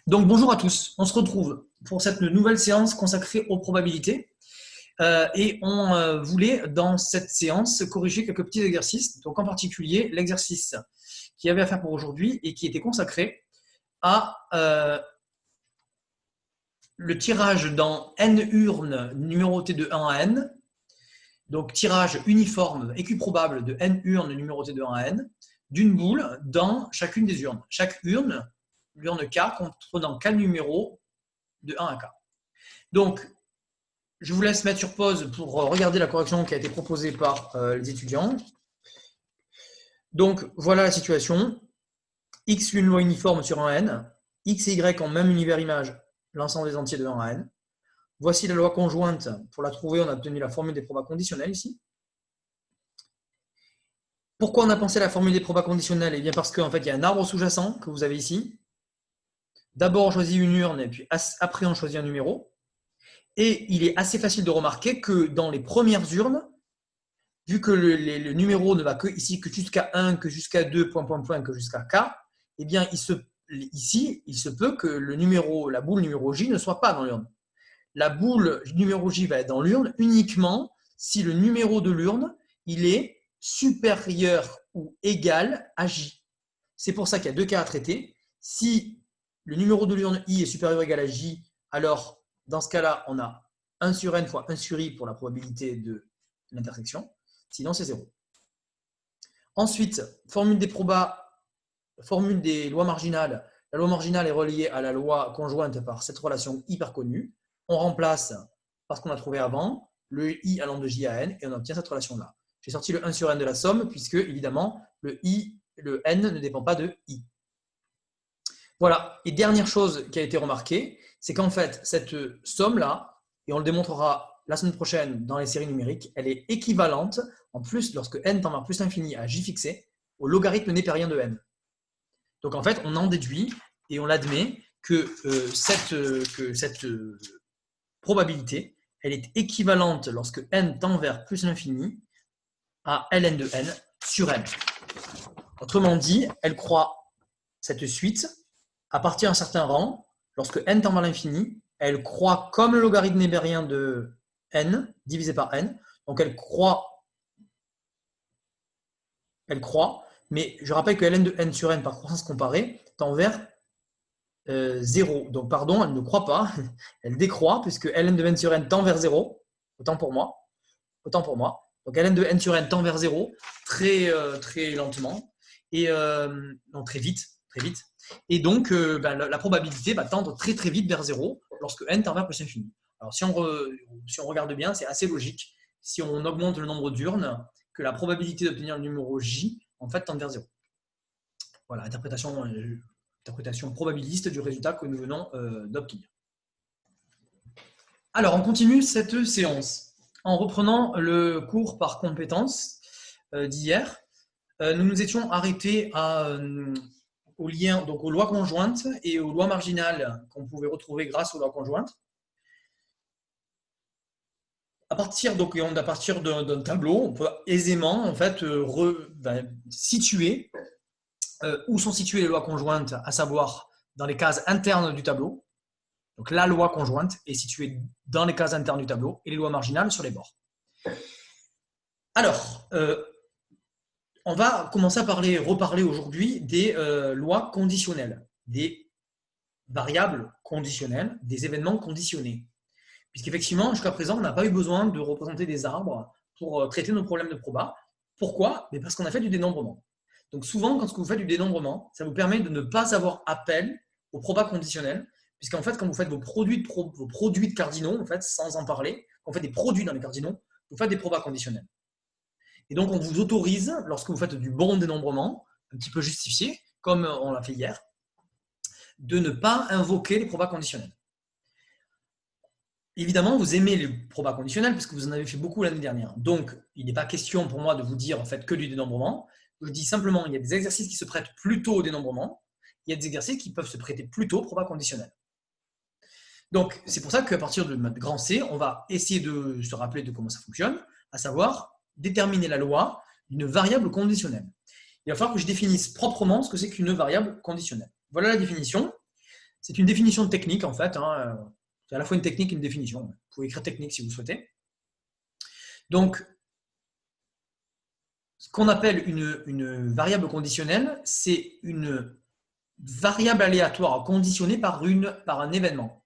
Donc bonjour à tous, on se retrouve pour cette nouvelle séance consacrée aux probabilités et on voulait dans cette séance corriger quelques petits exercices, donc en particulier l'exercice qu'il y avait à faire pour aujourd'hui et qui était consacré à le tirage dans n urnes numérotées de 1 à n, donc tirage uniforme équiprobable de n urnes numérotées de 1 à n, d'une boule dans chacune des urnes. Chaque urne, l'urne K, comprenant K numéros de 1 à K. Donc, je vous laisse mettre sur pause pour regarder la correction qui a été proposée par les étudiants. Donc, voilà la situation. X une loi uniforme sur un n. X et Y ont même univers image, l'ensemble des entiers de 1 à n. Voici la loi conjointe. Pour la trouver, on a obtenu la formule des probas conditionnels ici. Pourquoi on a pensé à la formule des probas conditionnels? Eh bien parce qu'en fait, il y a un arbre sous-jacent que vous avez ici. D'abord, on choisit une urne et puis après, on choisit un numéro. Et il est assez facile de remarquer que dans les premières urnes, vu que le numéro ne va que ici que jusqu'à 1, que jusqu'à 2, que jusqu'à K, eh bien ici, il se peut que la boule numéro J ne soit pas dans l'urne. La boule numéro J va être dans l'urne uniquement si le numéro de l'urne il est supérieur ou égal à J. C'est pour ça qu'il y a deux cas à traiter. Si le numéro de l'urne I est supérieur ou égal à J, alors dans ce cas-là, on a 1 sur n fois 1 sur I pour la probabilité de l'intersection. Sinon, c'est 0. Ensuite, formule des lois marginales. La loi marginale est reliée à la loi conjointe par cette relation hyper connue. On remplace, parce qu'on a trouvé avant, le I allant de J à N et on obtient cette relation-là. J'ai sorti le 1 sur N de la somme puisque, évidemment, le N ne dépend pas de I. Voilà. Et dernière chose qui a été remarquée, c'est qu'en fait, cette somme-là, et on le démontrera la semaine prochaine dans les séries numériques, elle est équivalente, en plus, lorsque n tend vers plus l'infini à j fixé, au logarithme népérien de n. Donc en fait, on en déduit et on admet que cette probabilité, elle est équivalente lorsque n tend vers plus l'infini à ln de n sur n. Autrement dit, elle croît cette suite à partir d'un certain rang, lorsque n tend vers l'infini, elle croît comme le logarithme népérien de n divisé par n. Donc elle croît, mais je rappelle que ln de n sur n par croissance comparée tend vers 0. Donc pardon, elle ne croît pas, elle décroît puisque ln de n sur n tend vers 0, autant pour moi. Donc ln de n sur n tend vers 0 très lentement, et non, très vite. Et donc, la probabilité va tendre très vite vers 0 lorsque n tend vers plus infini. Alors, si on regarde bien, c'est assez logique. Si on augmente le nombre d'urnes, que la probabilité d'obtenir le numéro J, en fait, tend vers 0. Voilà, interprétation probabiliste du résultat que nous venons d'obtenir. Alors, on continue cette séance en reprenant le cours par compétences d'hier. Nous nous étions arrêtés aux liens, donc aux lois conjointes et aux lois marginales qu'on pouvait retrouver grâce aux lois conjointes. À partir d'un tableau, on peut aisément en fait situer où sont situées les lois conjointes, à savoir dans les cases internes du tableau. Donc la loi conjointe est située dans les cases internes du tableau et les lois marginales sur les bords. Alors, on va commencer à reparler aujourd'hui des lois conditionnelles, des variables conditionnelles, des événements conditionnés. Puisqu'effectivement, jusqu'à présent, on n'a pas eu besoin de représenter des arbres pour traiter nos problèmes de proba. Pourquoi? Parce qu'on a fait du dénombrement. Donc souvent, quand vous faites du dénombrement, ça vous permet de ne pas avoir appel aux probas conditionnels, puisqu'en fait, quand vous faites vos produits de cardinaux, en fait, sans en parler, quand vous faites des produits dans les cardinaux, vous faites des probas conditionnels. Et donc, on vous autorise, lorsque vous faites du bon dénombrement, un petit peu justifié, comme on l'a fait hier, de ne pas invoquer les probas conditionnels. Évidemment, vous aimez les probas conditionnels puisque vous en avez fait beaucoup l'année dernière. Donc, il n'est pas question pour moi de vous dire en fait que du dénombrement. Je dis simplement il y a des exercices qui se prêtent plutôt au dénombrement. Il y a des exercices qui peuvent se prêter plutôt aux probas conditionnels. Donc, c'est pour ça qu'à partir de notre grand C, on va essayer de se rappeler de comment ça fonctionne, à savoir déterminer la loi d'une variable conditionnelle. Il va falloir que je définisse proprement ce que c'est qu'une variable conditionnelle. Voilà la définition. C'est une définition de technique, en fait. C'est à la fois une technique et une définition. Vous pouvez écrire technique si vous souhaitez. Donc, ce qu'on appelle une variable conditionnelle, c'est une variable aléatoire conditionnée par un événement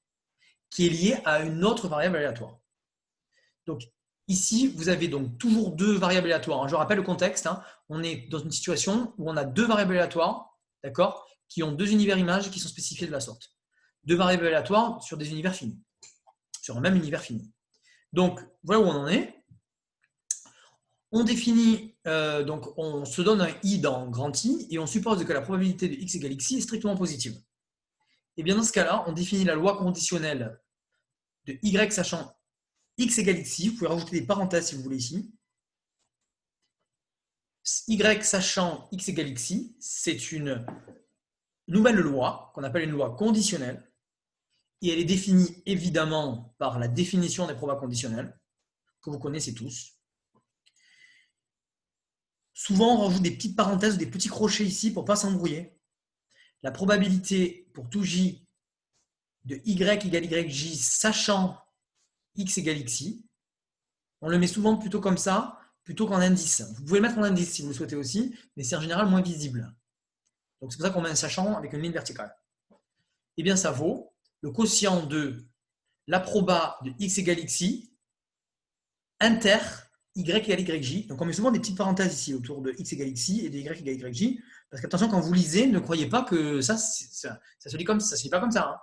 qui est lié à une autre variable aléatoire. Donc, ici, vous avez donc toujours deux variables aléatoires. Je rappelle le contexte. On est dans une situation où on a deux variables aléatoires, d'accord, qui ont deux univers images qui sont spécifiés de la sorte. Deux variables aléatoires sur des univers finis, sur un même univers fini. Donc, voilà où on en est. On définit, donc on se donne un i dans grand I et on suppose que la probabilité de x égale xi est strictement positive. Et bien dans ce cas-là, on définit la loi conditionnelle de y sachant x égale xi. Vous pouvez rajouter des parenthèses si vous voulez ici. Y sachant x égale xi, c'est une nouvelle loi qu'on appelle une loi conditionnelle. Et elle est définie évidemment par la définition des probas conditionnelles, que vous connaissez tous. Souvent, on rajoute des petites parenthèses ou des petits crochets ici pour ne pas s'embrouiller. La probabilité pour tout j de y égale yj sachant x égale xi, on le met souvent plutôt comme ça, plutôt qu'en indice. Vous pouvez le mettre en indice si vous le souhaitez aussi, mais c'est en général moins visible. Donc c'est pour ça qu'on met un sachant avec une ligne verticale. Eh bien, ça vaut le quotient de la proba de x égale xi inter y égale yj. Donc on met souvent des petites parenthèses ici autour de x égale xi et de y égale yj. Parce qu'attention, quand vous lisez, ne croyez pas que ça se lit comme ça. Ça se lit pas comme ça.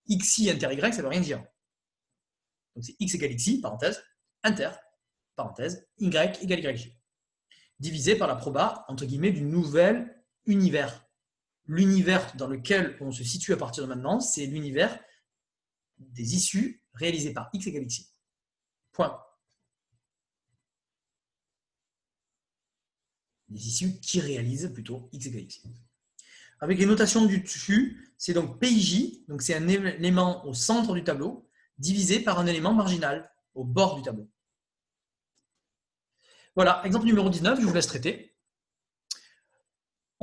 Xi inter y, ça ne veut rien dire. Donc c'est x égale xi, parenthèse, inter, parenthèse, y égale yj. Divisé par la proba, entre guillemets, du nouvel univers. L'univers dans lequel on se situe à partir de maintenant, c'est l'univers des issues réalisées par x égale xi. Point. Des issues qui réalisent plutôt x égale xi. Avec les notations du dessus, c'est donc PIJ, donc c'est un élément au centre du tableau, divisé par un élément marginal au bord du tableau. Voilà, exemple numéro 19, je vous laisse traiter.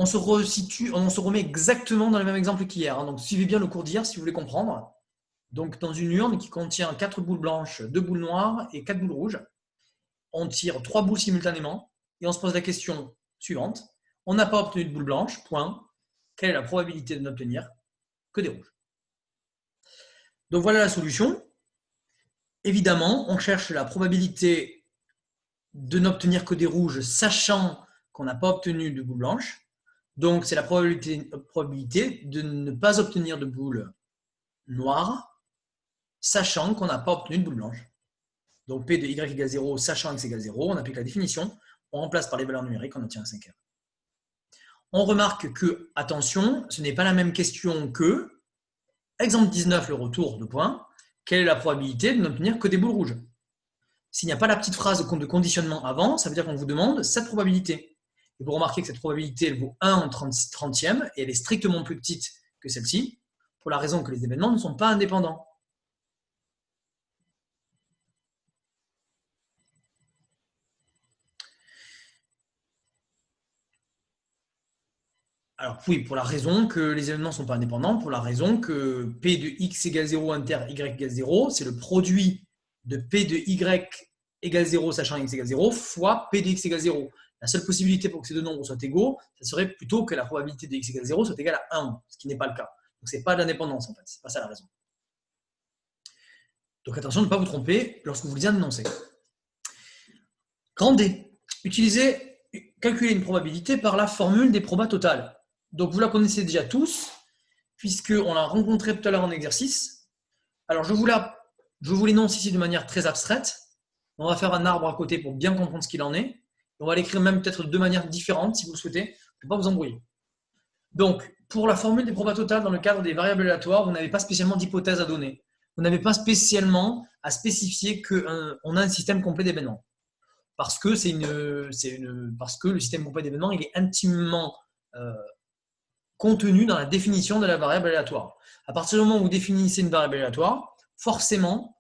On se remet exactement dans le même exemple qu'hier. Donc suivez bien le cours d'hier si vous voulez comprendre. Donc dans une urne qui contient 4 boules blanches, 2 boules noires et 4 boules rouges, on tire 3 boules simultanément et on se pose la question suivante. On n'a pas obtenu de boule blanche, point. Quelle est la probabilité de n'obtenir que des rouges? Donc voilà la solution. Évidemment, on cherche la probabilité de n'obtenir que des rouges, sachant qu'on n'a pas obtenu de boule blanche. Donc c'est la probabilité de ne pas obtenir de boule noire, sachant qu'on n'a pas obtenu de boule blanche. Donc P de y égale 0, sachant x égale 0, on applique la définition, on remplace par les valeurs numériques, on obtient un 5R. On remarque que, attention, ce n'est pas la même question que, exemple 19, le retour de points, quelle est la probabilité de n'obtenir que des boules rouges? S'il n'y a pas la petite phrase de conditionnement avant, ça veut dire qu'on vous demande cette probabilité. Et vous remarquez que cette probabilité, elle vaut 1 en 30e, et elle est strictement plus petite que celle-ci, pour la raison que les événements ne sont pas indépendants. Alors oui, pour la raison que les événements ne sont pas indépendants, pour la raison que P de x égale 0 inter y égale 0, c'est le produit de P de y égale 0 sachant x égale 0 fois P de x égale 0. La seule possibilité pour que ces deux nombres soient égaux, ça serait plutôt que la probabilité de x égale 0 soit égale à 1, ce qui n'est pas le cas. Donc ce n'est pas de l'indépendance en fait, c'est pas ça la raison. Donc attention de ne pas vous tromper lorsque vous lisez un énoncé. Grand D. Calculer une probabilité par la formule des probas totales. Donc vous la connaissez déjà tous, puisqu'on l'a rencontrée tout à l'heure en exercice. Alors je vous l'énonce ici de manière très abstraite. On va faire un arbre à côté pour bien comprendre ce qu'il en est. On va l'écrire même peut-être de deux manières différentes si vous le souhaitez, pour ne pas vous embrouiller. Donc, pour la formule des probas totales dans le cadre des variables aléatoires, vous n'avez pas spécialement d'hypothèse à donner. Vous n'avez pas spécialement à spécifier qu'on a un système complet d'événements. Parce que le système complet d'événements il est intimement contenu dans la définition de la variable aléatoire. À partir du moment où vous définissez une variable aléatoire, forcément,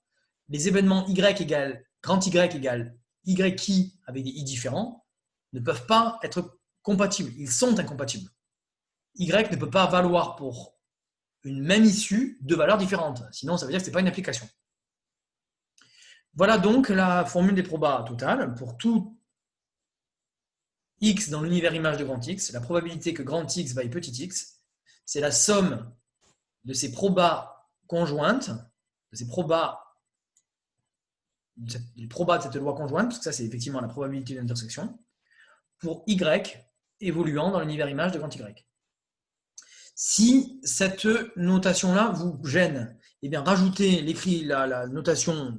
les événements y égale grand y égale yi avec des i différents ne peuvent pas être compatibles. Ils sont incompatibles. Y ne peut pas valoir pour une même issue de valeurs différentes. Sinon, ça veut dire que ce n'est pas une application. Voilà donc la formule des probas totales pour tout x dans l'univers image de grand X. La probabilité que grand X vaille petit x, c'est la somme de ces probas conjointes, de ces probas, les probas de cette loi conjointe, parce que ça c'est effectivement la probabilité d'intersection, pour y évoluant dans l'univers image de grand Y. Si cette notation-là vous gêne, eh bien rajoutez la notation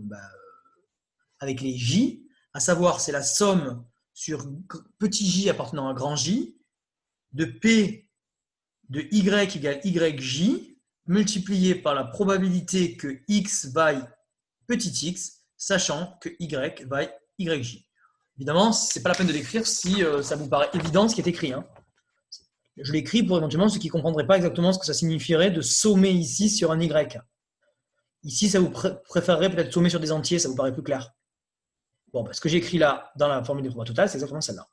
avec les j, à savoir c'est la somme sur petit j appartenant à grand J de P de y égale yj multiplié par la probabilité que x vaille petit x, sachant que y vaille yj. Évidemment, ce n'est pas la peine de l'écrire si ça vous paraît évident ce qui est écrit. Hein. Je l'écris pour éventuellement ceux qui ne comprendraient pas exactement ce que ça signifierait de sommer ici sur un y. Ici, ça vous préférerait peut-être sommer sur des entiers, ça vous paraît plus clair. Bon, ce que j'ai écrit là dans la formule des probas totales, c'est exactement celle-là.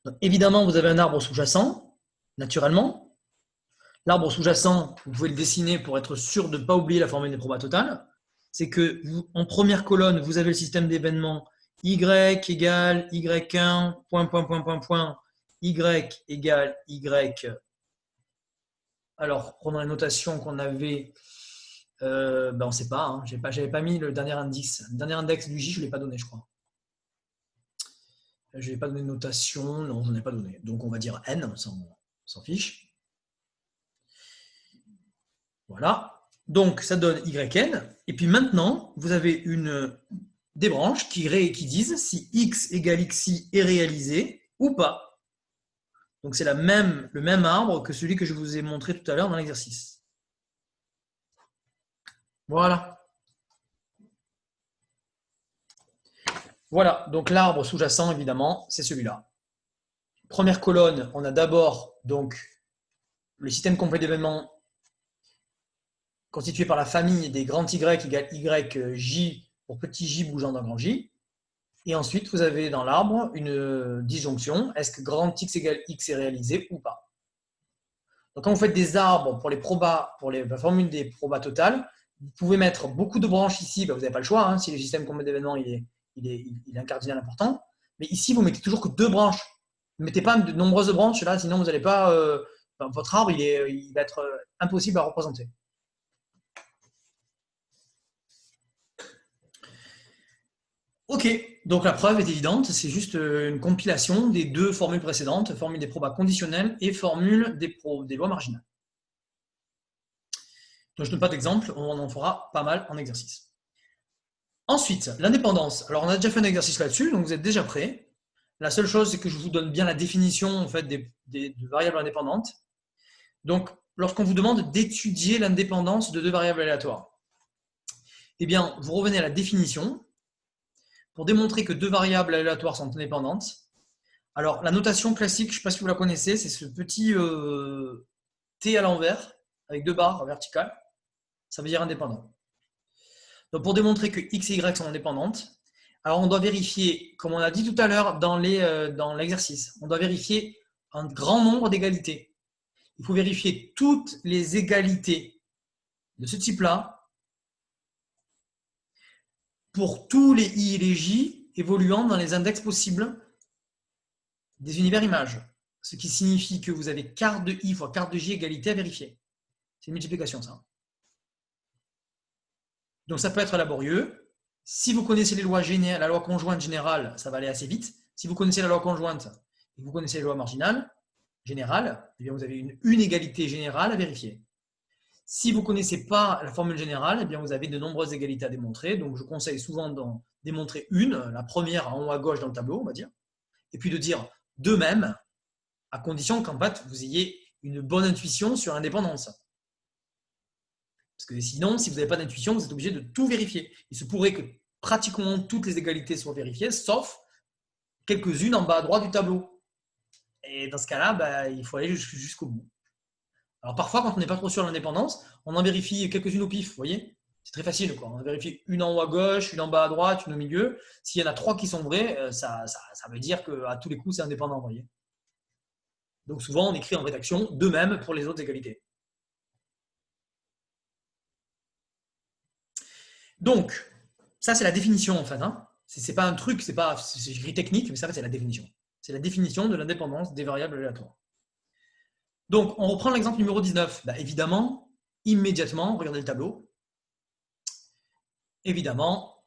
Donc, évidemment, vous avez un arbre sous-jacent, naturellement. L'arbre sous-jacent, vous pouvez le dessiner pour être sûr de ne pas oublier la formule des probas totales. C'est que en première colonne, vous avez le système d'événements y égale y1, point, y égale y. Alors, prenons la notation qu'on avait, on ne sait pas, hein, je n'avais pas mis le dernier indice. Le dernier index du J, je ne l'ai pas donné, je crois. Je n'ai pas donné de notation, non, je n'en ai pas donné. Donc, on va dire n, on s'en fiche. Voilà. Donc, ça donne yn. Et puis maintenant, vous avez des branches qui disent si x égale xi est réalisé ou pas. Donc, c'est le même arbre que celui que je vous ai montré tout à l'heure dans l'exercice. Voilà. Voilà, donc l'arbre sous-jacent, évidemment, c'est celui-là. Première colonne, on a d'abord donc le système complet d'événements constitué par la famille des grands Y égale YJ pour petit j bougeant dans grand J. Et ensuite, vous avez dans l'arbre une disjonction. Est-ce que grand X égale X est réalisé ou pas? Donc, quand vous faites des arbres pour la formule des probas totales, vous pouvez mettre beaucoup de branches ici. Vous n'avez pas le choix. Hein, si le système complet d'événements il est un cardinal important. Mais ici, vous mettez toujours que 2 branches. Ne mettez pas de nombreuses branches là, sinon vous n'allez pas. Votre arbre, il va être impossible à représenter. Ok, donc la preuve est évidente, c'est juste une compilation des 2 formules précédentes, formule des probas conditionnelles et formule des lois marginales. Donc je ne donne pas d'exemple, on en fera pas mal en exercice. Ensuite, l'indépendance. Alors on a déjà fait un exercice là-dessus, donc vous êtes déjà prêts. La seule chose, c'est que je vous donne bien la définition en fait, des variables indépendantes. Donc, lorsqu'on vous demande d'étudier l'indépendance de 2 variables aléatoires, eh bien, vous revenez à la définition pour démontrer que 2 variables aléatoires sont indépendantes. Alors, la notation classique, je ne sais pas si vous la connaissez, c'est ce petit T à l'envers, avec 2 barres verticales. Ça veut dire indépendant. Donc, pour démontrer que X et Y sont indépendantes, alors on doit vérifier, comme on a dit tout à l'heure dans l'exercice, on doit vérifier un grand nombre d'égalités. Il faut vérifier toutes les égalités de ce type-là pour tous les I et les J évoluant dans les index possibles des univers images. Ce qui signifie que vous avez quart de I fois quart de J égalité à vérifier. C'est une multiplication, ça. Donc ça peut être laborieux. Si vous connaissez la loi conjointe générale, ça va aller assez vite. Si vous connaissez la loi conjointe et que vous connaissez les lois marginales générales, eh bien vous avez une égalité générale à vérifier. Si vous ne connaissez pas la formule générale, eh bien vous avez de nombreuses égalités à démontrer. Donc je conseille souvent d'en démontrer une, la première en haut à gauche dans le tableau, on va dire, et puis de dire de même, à condition qu'en fait vous ayez une bonne intuition sur l'indépendance. Parce que sinon, si vous n'avez pas d'intuition, vous êtes obligé de tout vérifier. Il se pourrait que pratiquement toutes les égalités soient vérifiées, sauf quelques-unes en bas à droite du tableau. Et dans ce cas-là, il faut aller jusqu'au bout. Alors parfois, quand on n'est pas trop sûr de l'indépendance, on en vérifie quelques-unes au pif, vous voyez? C'est très facile, quoi. On vérifie une en haut à gauche, une en bas à droite, une au milieu. S'il y en a 3 qui sont vraies, ça veut dire qu'à tous les coups, c'est indépendant, vous voyez? Donc souvent, on écrit en rédaction de même pour les autres égalités. Donc, ça, c'est la définition, en fait. Hein. C'est pas un truc, c'est écrit technique, mais ça, c'est la définition. C'est la définition de l'indépendance des variables aléatoires. Donc, on reprend l'exemple numéro 19. Bah, évidemment, immédiatement, regardez le tableau. Évidemment,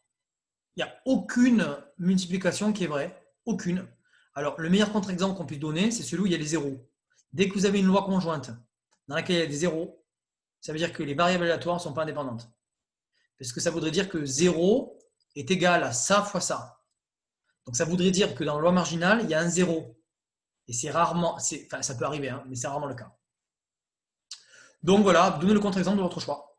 il n'y a aucune multiplication qui est vraie. Aucune. Alors, le meilleur contre-exemple qu'on puisse donner, c'est celui où il y a les zéros. Dès que vous avez une loi conjointe dans laquelle il y a des zéros, ça veut dire que les variables aléatoires ne sont pas indépendantes. Parce que ça voudrait dire que 0 est égal à ça fois ça. Donc, ça voudrait dire que dans la loi marginale, il y a un 0. Et c'est rarement, enfin, ça peut arriver, hein, mais c'est rarement le cas. Donc voilà, donnez le contre-exemple de votre choix.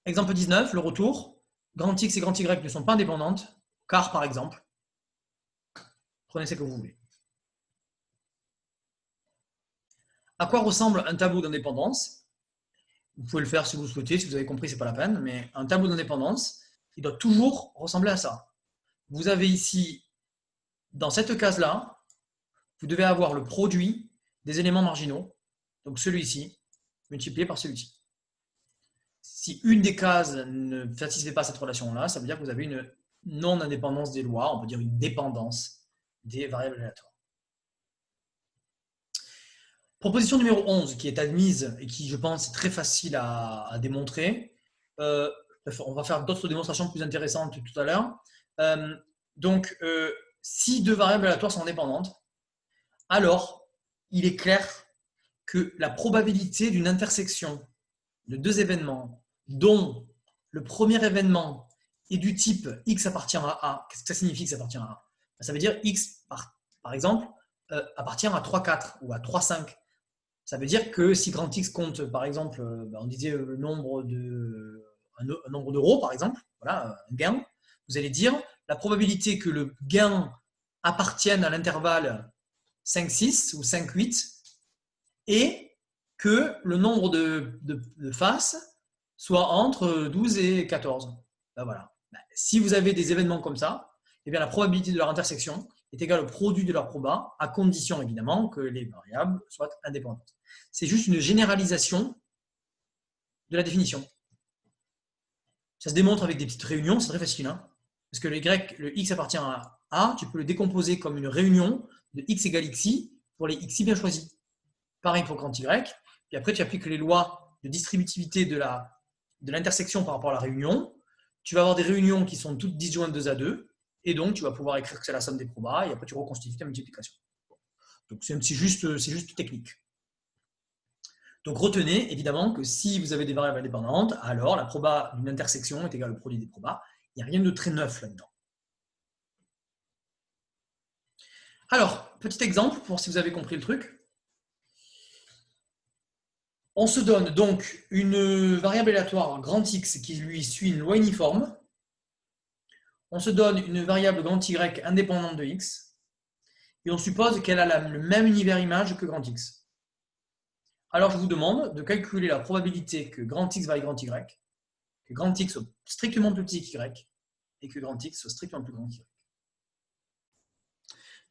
Exemple 19, le retour. Grand X et grand Y ne sont pas indépendantes, car par exemple, prenez ce que vous voulez. À quoi ressemble un tableau d'indépendance? Vous pouvez le faire si vous le souhaitez, si vous avez compris, ce n'est pas la peine, mais un tableau d'indépendance, il doit toujours ressembler à ça. Vous avez ici, dans cette case-là, vous devez avoir le produit des éléments marginaux, donc celui-ci, multiplié par celui-ci. Si une des cases ne satisfait pas cette relation-là, ça veut dire que vous avez une non-indépendance des lois, on peut dire une dépendance des variables aléatoires. Proposition numéro 11, qui est admise et qui, je pense, est très facile à démontrer. On va faire d'autres démonstrations plus intéressantes tout à l'heure. Si deux variables aléatoires sont indépendantes, alors il est clair que la probabilité d'une intersection de deux événements dont le premier événement est du type x appartient à A, qu'est-ce que ça signifie que ça appartient à A? Ça veut dire x, par exemple, appartient à 3, 4 ou à 3, 5. Ça veut dire que si grand X compte, par exemple, on disait un nombre d'euros, par exemple, voilà, un gain, vous allez dire la probabilité que le gain appartienne à l'intervalle 5, 6 ou 5, 8 et que le nombre de faces soit entre 12 et 14. Ben voilà. Si vous avez des événements comme ça, eh bien, la probabilité de leur intersection est égale au produit de leur proba, à condition évidemment que les variables soient indépendantes. C'est juste une généralisation de la définition. Ça se démontre avec des petites réunions, c'est très facile. Hein, parce que le x appartient à A, tu peux le décomposer comme une réunion de x égale xi pour les xi bien choisis. Pareil pour grand y. Puis après, tu appliques les lois de distributivité de l'intersection par rapport à la réunion. Tu vas avoir des réunions qui sont toutes disjointes 2 à 2. Et donc, tu vas pouvoir écrire que c'est la somme des probas. Et après, tu reconstitues ta multiplication. Donc, c'est juste technique. Donc, retenez évidemment que si vous avez des variables indépendantes, alors la proba d'une intersection est égale au produit des probas. Il n'y a rien de très neuf là-dedans. Alors, petit exemple pour si vous avez compris le truc. On se donne donc une variable aléatoire grand X qui lui suit une loi uniforme. On se donne une variable grand Y indépendante de X. Et on suppose qu'elle a le même univers image que grand X. Alors, je vous demande de calculer la probabilité que grand X vaille grand Y, que grand X soit strictement plus petit qu'Y, et que grand X soit strictement plus grand qu'Y.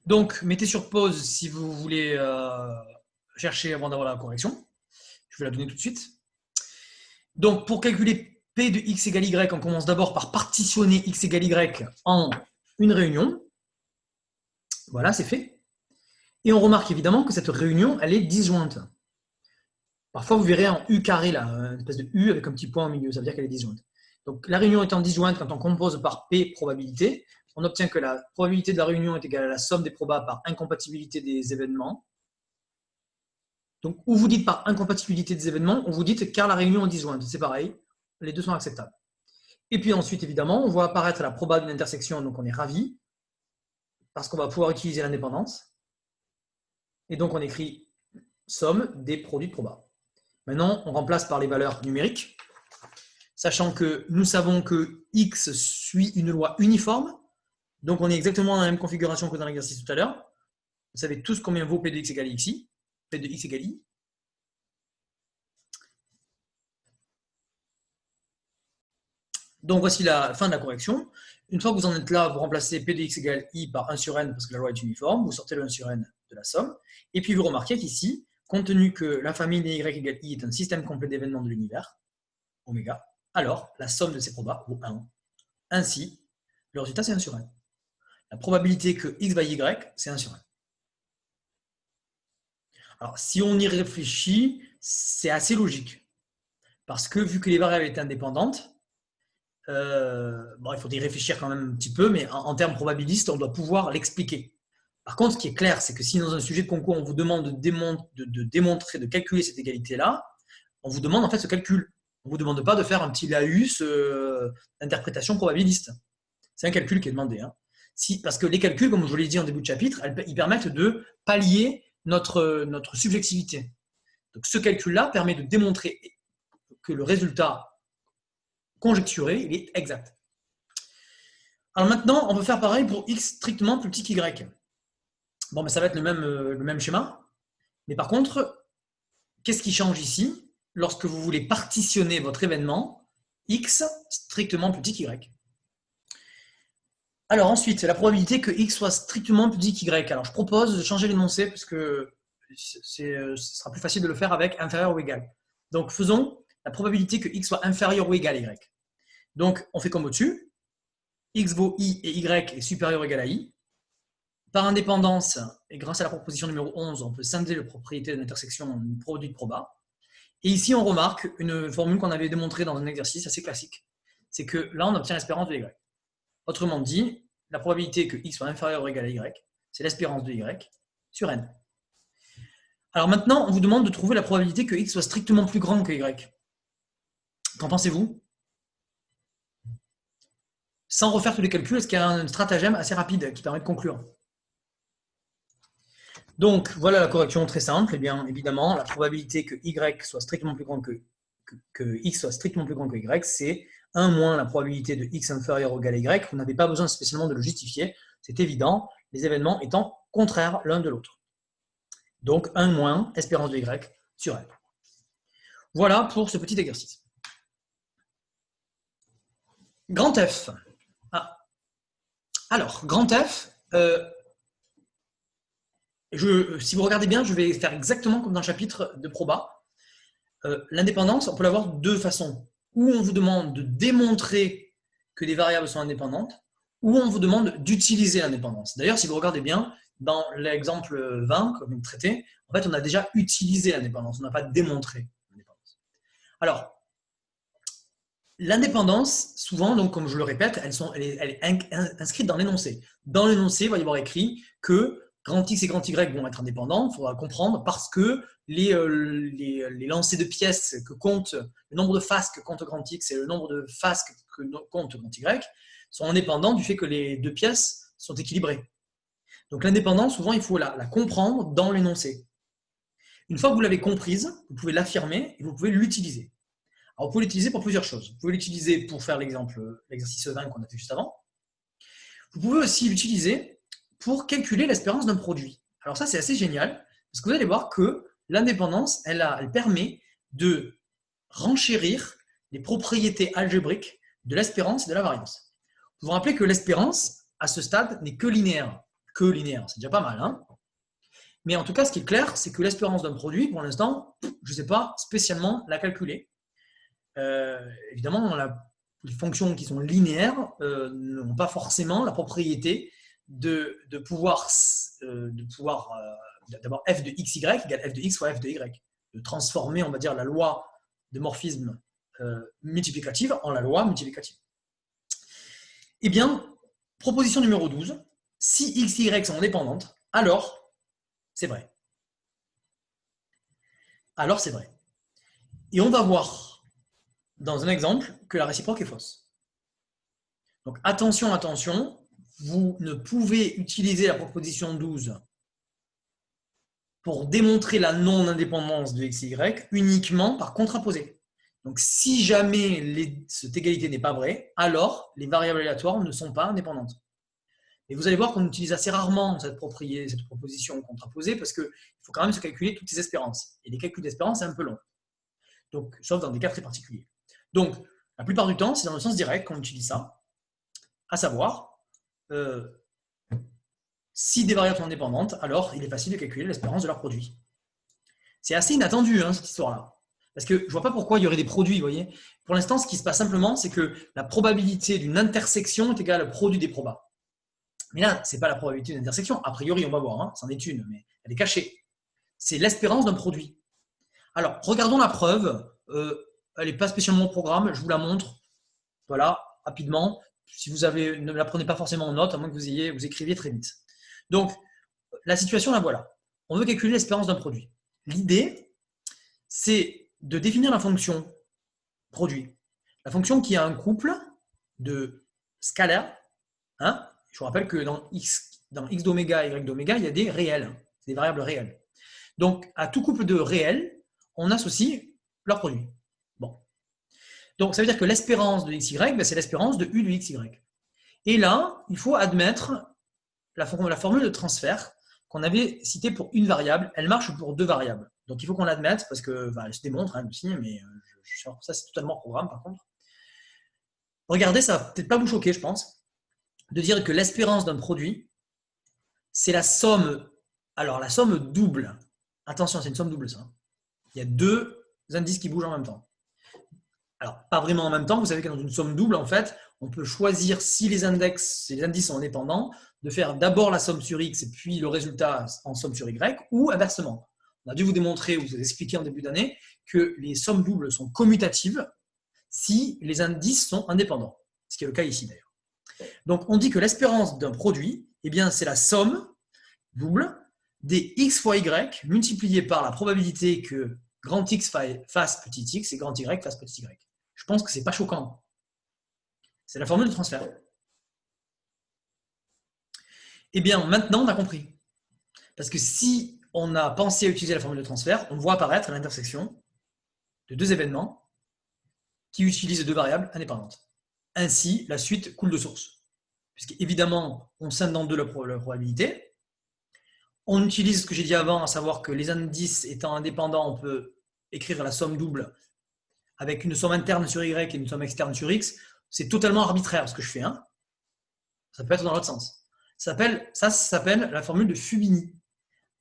Donc, mettez sur pause si vous voulez chercher avant d'avoir la correction. Je vais la donner tout de suite. Donc, pour calculer P de x égale y, on commence d'abord par partitionner x égale y en une réunion. Voilà, c'est fait. Et on remarque évidemment que cette réunion, elle est disjointe. Parfois, vous verrez en U carré, là, une espèce de U avec un petit point au milieu, ça veut dire qu'elle est disjointe. Donc, la réunion étant disjointe, quand on compose par P probabilité, on obtient que la probabilité de la réunion est égale à la somme des probas par incompatibilité des événements. Donc, où vous dites par incompatibilité des événements, on vous dit car la réunion est disjointe. C'est pareil, les deux sont acceptables. Et puis ensuite, évidemment, on voit apparaître la proba d'une intersection, donc on est ravi, parce qu'on va pouvoir utiliser l'indépendance. Et donc, on écrit somme des produits de proba. Maintenant, on remplace par les valeurs numériques, sachant que nous savons que x suit une loi uniforme, donc on est exactement dans la même configuration que dans l'exercice tout à l'heure. Vous savez tous combien vaut P de x égale xi, P de x égale i. Donc voici la fin de la correction. Une fois que vous en êtes là, vous remplacez P de x égale i par 1 sur n parce que la loi est uniforme, vous sortez le 1 sur n de la somme, et puis vous remarquez qu'ici, compte tenu que la famille des y égale i est un système complet d'événements de l'univers, oméga, alors la somme de ces probas vaut 1. Ainsi, le résultat, c'est 1 sur 1. La probabilité que x by y, c'est 1 sur 1. Alors, si on y réfléchit, c'est assez logique. Parce que vu que les variables étaient indépendantes, il faut y réfléchir quand même un petit peu, mais en termes probabilistes, on doit pouvoir l'expliquer. Par contre, ce qui est clair, c'est que si dans un sujet de concours, on vous demande de démontrer, de calculer cette égalité-là, on vous demande en fait ce calcul. On ne vous demande pas de faire un petit laïus d'interprétation probabiliste. C'est un calcul qui est demandé. Hein. Parce que les calculs, comme je vous l'ai dit en début de chapitre, ils permettent de pallier notre subjectivité. Donc ce calcul-là permet de démontrer que le résultat conjecturé, il est exact. Alors maintenant, on peut faire pareil pour x strictement plus petit qu'y. Bon, mais ça va être le même schéma. Mais par contre, qu'est-ce qui change ici lorsque vous voulez partitionner votre événement x strictement plus petit qu'y? Alors ensuite, la probabilité que x soit strictement plus petit qu'y. Alors je propose de changer l'énoncé parce que ce sera plus facile de le faire avec inférieur ou égal. Donc faisons la probabilité que x soit inférieur ou égal à y. Donc on fait comme au-dessus. X vaut i et y est supérieur ou égal à i. Par indépendance, et grâce à la proposition numéro 11, on peut scinder la propriété de l'intersection en produit de proba. Et ici, on remarque une formule qu'on avait démontrée dans un exercice assez classique. C'est que là, on obtient l'espérance de y. Autrement dit, la probabilité que x soit inférieur ou égal à y, c'est l'espérance de y sur n. Alors maintenant, on vous demande de trouver la probabilité que x soit strictement plus grand que y. Qu'en pensez-vous? Sans refaire tous les calculs, est-ce qu'il y a un stratagème assez rapide qui permet de conclure? Donc, voilà la correction très simple. Eh bien, évidemment, la probabilité que y soit strictement plus grand que x soit strictement plus grand que y, c'est 1 moins la probabilité de x inférieur ou égal à y. Vous n'avez pas besoin spécialement de le justifier. C'est évident, les événements étant contraires l'un de l'autre. Donc, 1 moins espérance de y sur n. Voilà pour ce petit exercice. Grand F. Alors, grand F, si vous regardez bien, je vais faire exactement comme dans le chapitre de proba. L'indépendance, on peut l'avoir de deux façons. Ou on vous demande de démontrer que des variables sont indépendantes, ou on vous demande d'utiliser l'indépendance. D'ailleurs, si vous regardez bien, dans l'exemple 20, comme traité, en fait, on a déjà utilisé l'indépendance, on n'a pas démontré l'indépendance. Alors, l'indépendance, souvent, donc, comme je le répète, elle est inscrite dans l'énoncé. Dans l'énoncé, il va y avoir écrit que grand X et grand Y vont être indépendants. Il faudra comprendre parce que les lancers de pièces que compte, le nombre de faces que compte grand X et le nombre de faces que compte grand Y sont indépendants du fait que les deux pièces sont équilibrées. Donc l'indépendance, souvent, il faut la comprendre dans l'énoncé. Une fois que vous l'avez comprise, vous pouvez l'affirmer et vous pouvez l'utiliser. Alors, vous pouvez l'utiliser pour plusieurs choses. Vous pouvez l'utiliser pour faire l'exercice 20 qu'on a fait juste avant. Vous pouvez aussi l'utiliser pour calculer l'espérance d'un produit. Alors ça, c'est assez génial, parce que vous allez voir que l'indépendance, elle permet de renchérir les propriétés algébriques de l'espérance et de la variance. Vous vous rappelez que l'espérance, à ce stade, n'est que linéaire. Que linéaire, c'est déjà pas mal. Hein, mais en tout cas, ce qui est clair, c'est que l'espérance d'un produit, pour l'instant, je ne sais pas spécialement la calculer. Évidemment, les fonctions qui sont linéaires n'ont pas forcément la propriété de pouvoir d'abord f de xy égale f de x fois f de y, de transformer, on va dire, la loi de morphisme multiplicative en la loi multiplicative. Eh bien, proposition numéro 12, si x et y sont indépendantes, alors c'est vrai. Alors c'est vrai. Et on va voir dans un exemple que la réciproque est fausse. Donc attention, attention, vous ne pouvez utiliser la proposition 12 pour démontrer la non-indépendance de x et y uniquement par contraposé. Donc si jamais cette égalité n'est pas vraie, alors les variables aléatoires ne sont pas indépendantes. Et vous allez voir qu'on utilise assez rarement cette proposition contraposée parce qu'il faut quand même se calculer toutes ces espérances. Et les calculs d'espérance, c'est un peu long. Donc, sauf dans des cas très particuliers. Donc, la plupart du temps, c'est dans le sens direct qu'on utilise ça, à savoir, si des variables sont indépendantes, alors il est facile de calculer l'espérance de leur produit. C'est assez inattendu, hein, cette histoire-là. Parce que je ne vois pas pourquoi il y aurait des produits, vous voyez. Pour l'instant, ce qui se passe simplement, c'est que la probabilité d'une intersection est égale au produit des probas. Mais là, ce n'est pas la probabilité d'une intersection. A priori, on va voir, hein, c'en est une, mais elle est cachée. C'est l'espérance d'un produit. Alors, regardons la preuve. Elle n'est pas spécialement au programme, je vous la montre. Voilà, rapidement. Si vous avez, ne la prenez pas forcément en note, à moins que vous écriviez très vite. Donc, la situation, la voilà. On veut calculer l'espérance d'un produit. L'idée, c'est de définir la fonction produit. La fonction qui a un couple de scalaires. Hein, je vous rappelle que dans x d'oméga et y d'oméga, il y a des réels, des variables réelles. Donc, à tout couple de réels, on associe leur produit. Bon. Donc, ça veut dire que l'espérance de xy, ben, c'est l'espérance de u de xy. Et là, il faut admettre la formule de transfert qu'on avait citée pour une variable. Elle marche pour deux variables. Donc, il faut qu'on l'admette parce que elle se démontre hein, aussi, mais ça, c'est totalement programme par contre. Regardez, ça va peut-être pas vous choquer, je pense, de dire que l'espérance d'un produit, c'est la somme. Alors, la somme double. Attention, c'est une somme double, ça. Il y a deux indices qui bougent en même temps. Alors, pas vraiment en même temps. Vous savez que dans une somme double, en fait, on peut choisir si les indices sont indépendants, de faire d'abord la somme sur x et puis le résultat en somme sur y, ou inversement. On a dû vous démontrer, ou vous expliquer en début d'année, que les sommes doubles sont commutatives si les indices sont indépendants. Ce qui est le cas ici, d'ailleurs. Donc, on dit que l'espérance d'un produit, eh bien, c'est la somme double des x fois y multiplié par la probabilité que grand X fasse petit x et grand Y fasse petit y. Je pense que ce n'est pas choquant. C'est la formule de transfert. Eh bien, maintenant, on a compris. Parce que si on a pensé à utiliser la formule de transfert, on voit apparaître l'intersection de deux événements qui utilisent deux variables indépendantes. Ainsi, la suite coule de source. Puisqu'évidemment, on scinde dans deux la probabilité. On utilise ce que j'ai dit avant, à savoir que les indices étant indépendants, on peut écrire la somme double avec une somme interne sur y et une somme externe sur x. C'est totalement arbitraire ce que je fais. Hein. Ça peut être dans l'autre sens. Ça s'appelle la formule de Fubini.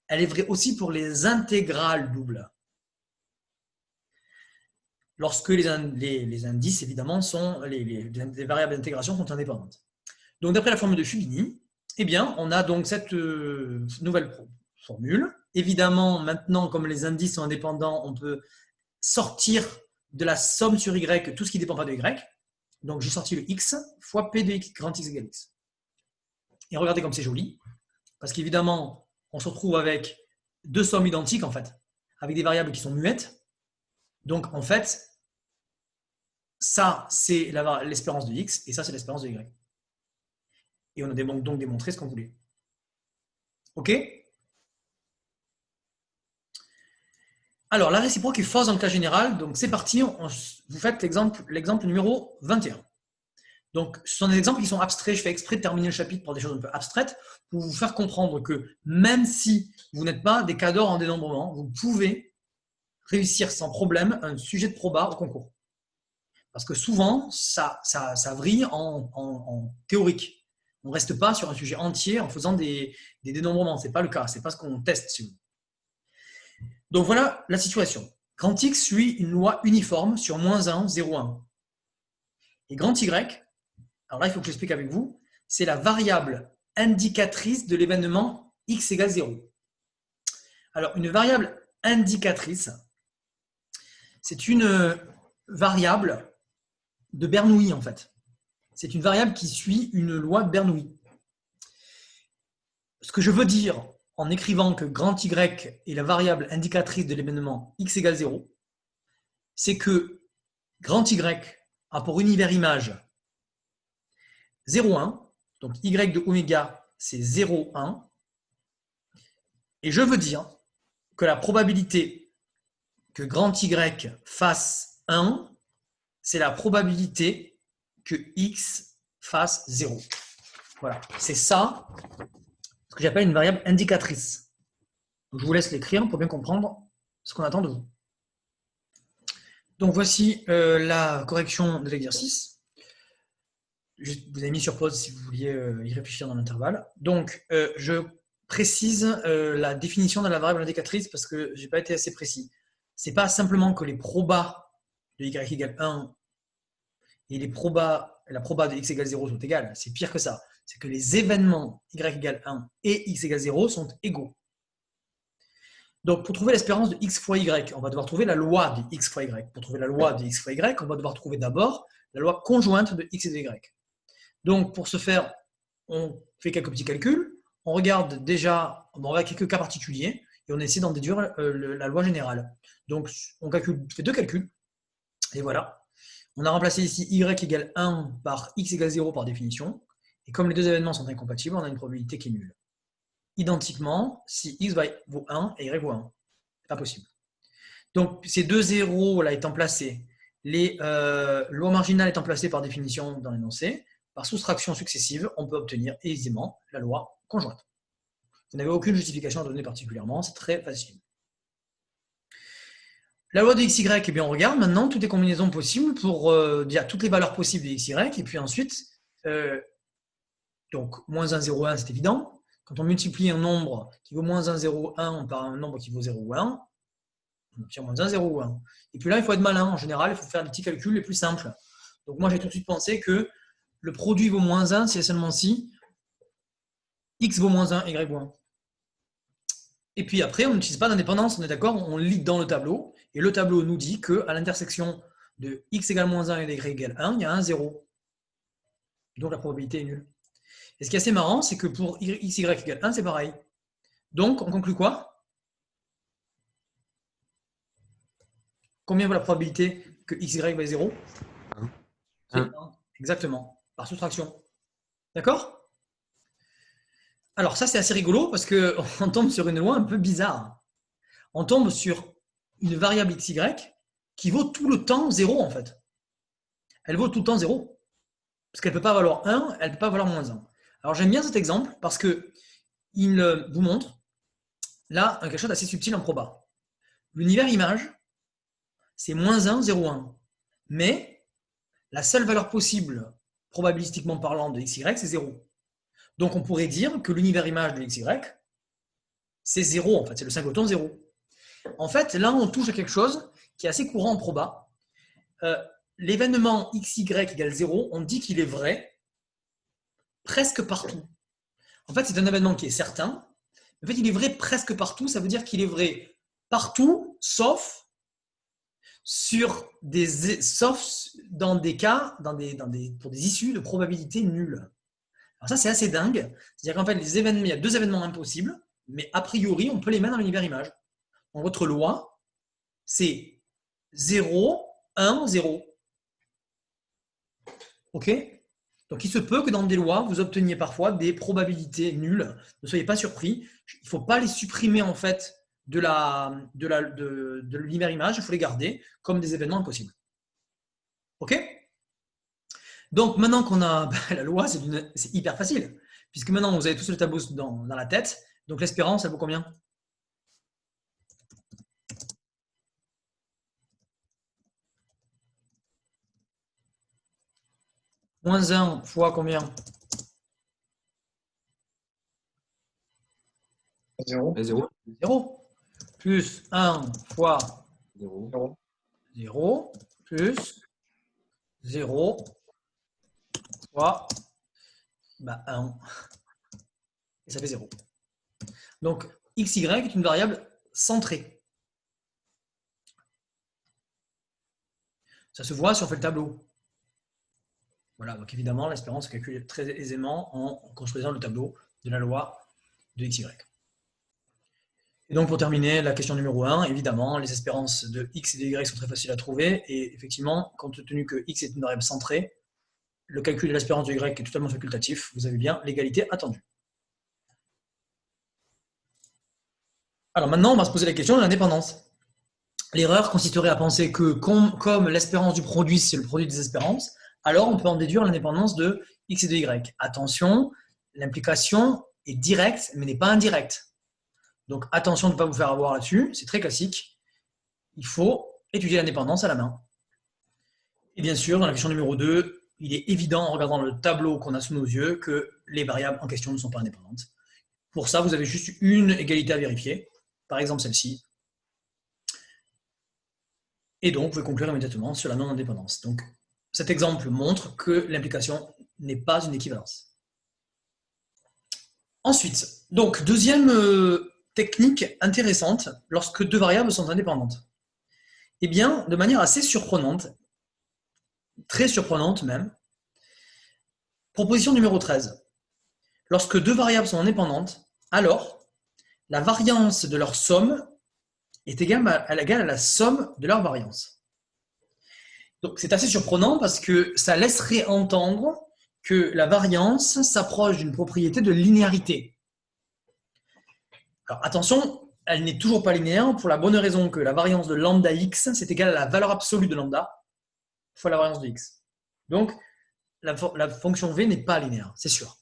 Elle est vraie aussi pour les intégrales doubles. Lorsque les indices, évidemment, les variables d'intégration sont indépendantes. Donc, d'après la formule de Fubini, eh bien, on a donc cette nouvelle formule. Évidemment, maintenant, comme les indices sont indépendants, on peut sortir de la somme sur y tout ce qui ne dépend pas de y. Donc, j'ai sorti le x fois p de x grand x égale x. Et regardez comme c'est joli. Parce qu'évidemment, on se retrouve avec deux sommes identiques, en fait, avec des variables qui sont muettes. Donc, en fait, ça, c'est l'espérance de x et ça, c'est l'espérance de y. Et on a donc démontré ce qu'on voulait. OK? Alors, la réciproque est fausse dans le cas général. Donc, c'est parti. Vous faites l'exemple numéro 21. Donc, ce sont des exemples qui sont abstraits. Je fais exprès de terminer le chapitre par des choses un peu abstraites pour vous faire comprendre que même si vous n'êtes pas des cadors en dénombrement, vous pouvez réussir sans problème un sujet de proba au concours. Parce que souvent, ça vrille en théorique. On ne reste pas sur un sujet entier en faisant des dénombrements. Ce n'est pas le cas. Ce n'est pas ce qu'on teste. Si vous voulez. Donc, voilà la situation. Grand X suit une loi uniforme sur -1, 0, 1. Et grand Y, alors là, il faut que j'explique avec vous, c'est la variable indicatrice de l'événement x égale 0. Alors, une variable indicatrice, c'est une variable de Bernoulli, en fait. C'est une variable qui suit une loi de Bernoulli. Ce que je veux dire en écrivant que grand Y est la variable indicatrice de l'événement x égale 0, c'est que grand Y a pour univers image 0, 1, donc y de oméga, c'est 0, 1, et je veux dire que la probabilité que grand Y fasse 1, c'est la probabilité que x fasse 0. Voilà, c'est ça ce que j'appelle une variable indicatrice. Donc, je vous laisse l'écrire pour bien comprendre ce qu'on attend de vous. Donc voici la correction de l'exercice. Vous avez mis sur pause si vous vouliez y réfléchir dans l'intervalle. Donc, je précise la définition de la variable indicatrice parce que je n'ai pas été assez précis. ce n'est pas simplement que les probas de y égale 1 et la proba de x égale 0 sont égales. C'est pire que ça. C'est que les événements y égale 1 et x égale 0 sont égaux. Donc, pour trouver l'espérance de x fois y, on va devoir trouver la loi de x fois y. Pour trouver la loi de x fois y, on va devoir trouver d'abord la loi conjointe de x et de y. Donc, pour ce faire, on fait quelques petits calculs. On regarde déjà, on regarde quelques cas particuliers et on essaie d'en déduire la loi générale. Donc, on fait deux calculs. Et voilà. On a remplacé ici y égale 1 par x égale 0 par définition. Et comme les deux événements sont incompatibles, on a une probabilité qui est nulle. Identiquement, si x vaut 1 et y vaut 1. Pas possible. Donc, ces deux zéros là étant placés, les lois marginales étant placées par définition dans l'énoncé, par soustraction successive, on peut obtenir aisément la loi conjointe. Vous n'avez aucune justification à donner particulièrement, c'est très facile. La loi de xy, eh bien, on regarde maintenant toutes les combinaisons possibles pour dire toutes les valeurs possibles de xy, et puis ensuite, donc moins 1, 0, 1, c'est évident. Quand on multiplie un nombre qui vaut moins 1, 0, 1 par un nombre qui vaut 0 ou 1, on obtient moins 1, 0 ou 1. Et puis là, il faut être malin. En général, il faut faire des petits calculs les plus simples. Donc moi, j'ai tout de suite pensé que le produit vaut moins 1 si et seulement si x vaut moins 1, y vaut 1. Et puis après, on n'utilise pas d'indépendance, on est d'accord, on lit dans le tableau, et le tableau nous dit qu'à l'intersection de x égale moins 1 et y égale 1, il y a un 0. Donc la probabilité est nulle. Et ce qui est assez marrant, c'est que pour x, y égale 1, c'est pareil. Donc, on conclut quoi? Combien vaut la probabilité que x, y vaut 0? 1. Exactement, par soustraction. D'accord? Alors ça, c'est assez rigolo parce qu'on tombe sur une loi un peu bizarre. On tombe sur une variable xy qui vaut tout le temps 0 en fait. Elle vaut tout le temps 0. Parce qu'elle ne peut pas valoir 1, elle ne peut pas valoir moins 1. Alors j'aime bien cet exemple parce qu'il vous montre là quelque chose d'assez subtil en proba. L'univers image, c'est moins 1, 0, 1. Mais la seule valeur possible, probabilistiquement parlant, de xy, c'est 0. Donc on pourrait dire que l'univers image de xy, c'est 0 en fait, c'est le singleton 0. En fait, là on touche à quelque chose qui est assez courant en proba. L'événement xy égale 0, on dit qu'il est vrai presque partout. En fait, c'est un événement qui est certain. En fait, il est vrai presque partout, ça veut dire qu'il est vrai partout, sauf dans des cas, pour des issues de probabilité nulle. Alors ça, c'est assez dingue. C'est-à-dire qu'en fait, il y a deux événements impossibles, mais a priori, on peut les mettre dans l'univers image. Donc, votre loi, c'est 0, 1, 0. OK? Donc, il se peut que dans des lois, vous obteniez parfois des probabilités nulles. Ne soyez pas surpris. Il ne faut pas les supprimer, en fait, de l'univers image. Il faut les garder comme des événements impossibles. OK? Donc, maintenant qu'on a la loi, c'est hyper facile. Puisque maintenant, vous avez tous le tableau dans la tête. Donc, l'espérance, elle vaut combien? Moins 1 fois combien? 0. 0. Plus 1 fois 0. 0. Plus 0 fois 1. Et ça fait 0. Donc, xy est une variable centrée. Ça se voit si on fait le tableau. Voilà, donc évidemment, l'espérance se calcule très aisément en construisant le tableau de la loi de xy. Et donc, pour terminer, la question numéro 1, évidemment, les espérances de x et de y sont très faciles à trouver. Et effectivement, compte tenu que x est une variable centrée, le calcul de l'espérance de y est totalement facultatif. Vous avez bien l'égalité attendue. Alors maintenant, on va se poser la question de l'indépendance. L'erreur consisterait à penser que comme l'espérance du produit, c'est le produit des espérances, alors on peut en déduire l'indépendance de x et de y. Attention, l'implication est directe, mais n'est pas indirecte. Donc attention de ne pas vous faire avoir là-dessus, c'est très classique. Il faut étudier l'indépendance à la main. Et bien sûr, dans la question numéro 2, il est évident en regardant le tableau qu'on a sous nos yeux que les variables en question ne sont pas indépendantes. Pour ça, vous avez juste une égalité à vérifier, par exemple celle-ci. Et donc, vous pouvez conclure immédiatement sur la non-indépendance. Donc, cet exemple montre que l'implication n'est pas une équivalence. Ensuite, donc, deuxième technique intéressante lorsque deux variables sont indépendantes. Eh bien, de manière assez surprenante, très surprenante même, proposition numéro 13. Lorsque deux variables sont indépendantes, alors la variance de leur somme est égale à la somme de leur variance. Donc c'est assez surprenant parce que ça laisserait entendre que la variance s'approche d'une propriété de linéarité. Alors attention, elle n'est toujours pas linéaire pour la bonne raison que la variance de lambda x, c'est égal à la valeur absolue de lambda fois la variance de x. Donc la fonction v n'est pas linéaire, c'est sûr.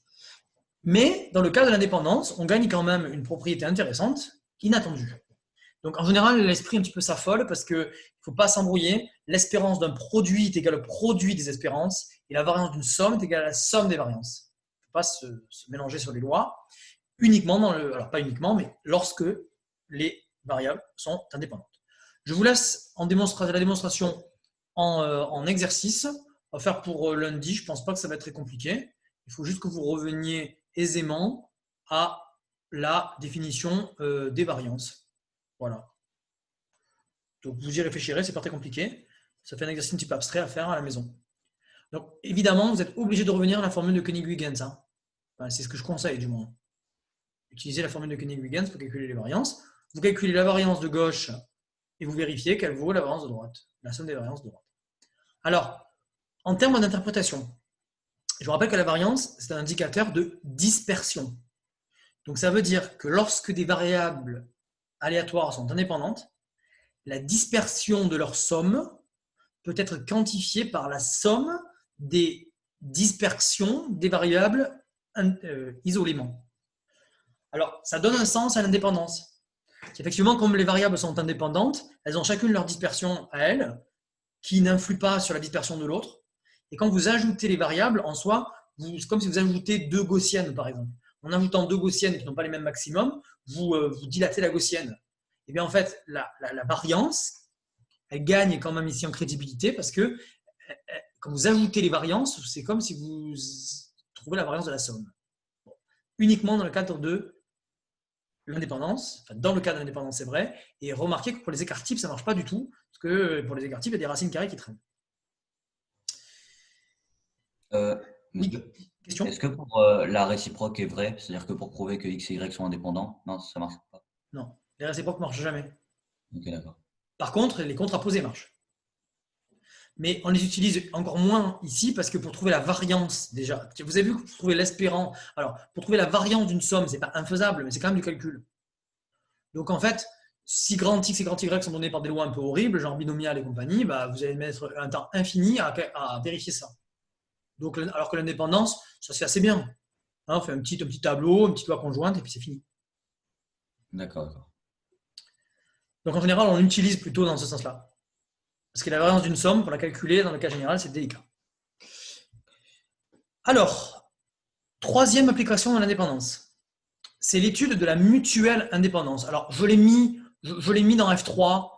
Mais dans le cas de l'indépendance, on gagne quand même une propriété intéressante, inattendue. Donc en général, l'esprit un petit peu s'affole parce qu'il ne faut pas s'embrouiller. L'espérance d'un produit est égale au produit des espérances et la variance d'une somme est égale à la somme des variances. Il ne faut pas se mélanger sur les lois. Uniquement alors pas uniquement, mais lorsque les variables sont indépendantes. Je vous laisse la démonstration en exercice. On va faire pour lundi. Je ne pense pas que ça va être très compliqué. Il faut juste que vous reveniez aisément à la définition des variances. Voilà. Donc vous y réfléchirez, c'est pas très compliqué. Ça fait un exercice un petit peu abstrait à faire à la maison. Donc évidemment, vous êtes obligé de revenir à la formule de Koenig-Huygens. Hein. Enfin, c'est ce que je conseille du moins. Utilisez la formule de Koenig-Huygens pour calculer les variances. Vous calculez la variance de gauche et vous vérifiez qu'elle vaut la variance de droite, la somme des variances de droite. Alors, en termes d'interprétation, je vous rappelle que la variance, c'est un indicateur de dispersion. Donc ça veut dire que lorsque des variables aléatoires sont indépendantes, la dispersion de leur somme peut être quantifiée par la somme des dispersions des variables isolément. Alors, ça donne un sens à l'indépendance. Effectivement, comme les variables sont indépendantes, elles ont chacune leur dispersion à elles, qui n'influe pas sur la dispersion de l'autre. Et quand vous ajoutez les variables, en soi, c'est comme si vous ajoutez deux gaussiennes, par exemple. En ajoutant deux gaussiennes qui n'ont pas les mêmes maximums, vous dilatez la gaussienne. Et bien en fait, la variance, elle gagne quand même ici en crédibilité parce que quand vous ajoutez les variances, c'est comme si vous trouvez la variance de la somme. Bon. Uniquement dans le cadre de l'indépendance, enfin dans le cas de l'indépendance c'est vrai, et remarquez que pour les écarts types ça ne marche pas du tout, parce que pour les écarts types il y a des racines carrées qui traînent. Oui, question ? Est-ce que pour la réciproque est vraie, c'est-à-dire que pour prouver que x et y sont indépendants, non, ça ne marche pas? Non, les réciproques ne marchent jamais. Ok, d'accord. Par contre, les contraposés marchent. Mais on les utilise encore moins ici parce que pour trouver la variance, déjà, vous avez vu que pour trouver l'espérant, alors pour trouver la variance d'une somme, ce n'est pas infaisable, mais c'est quand même du calcul. Donc en fait, si grand X et grand Y sont donnés par des lois un peu horribles, genre binomial et compagnie, bah, vous allez mettre un temps infini à vérifier ça. Donc, alors que l'indépendance, ça se fait assez bien. Hein, on fait un petit tableau, une petite loi conjointe et puis c'est fini. D'accord. Donc en général, on l'utilise plutôt dans ce sens-là. Parce que la variance d'une somme, pour la calculer, dans le cas général, c'est délicat. Alors, troisième application de l'indépendance, c'est l'étude de la mutuelle indépendance. Alors, je l'ai mis dans F3.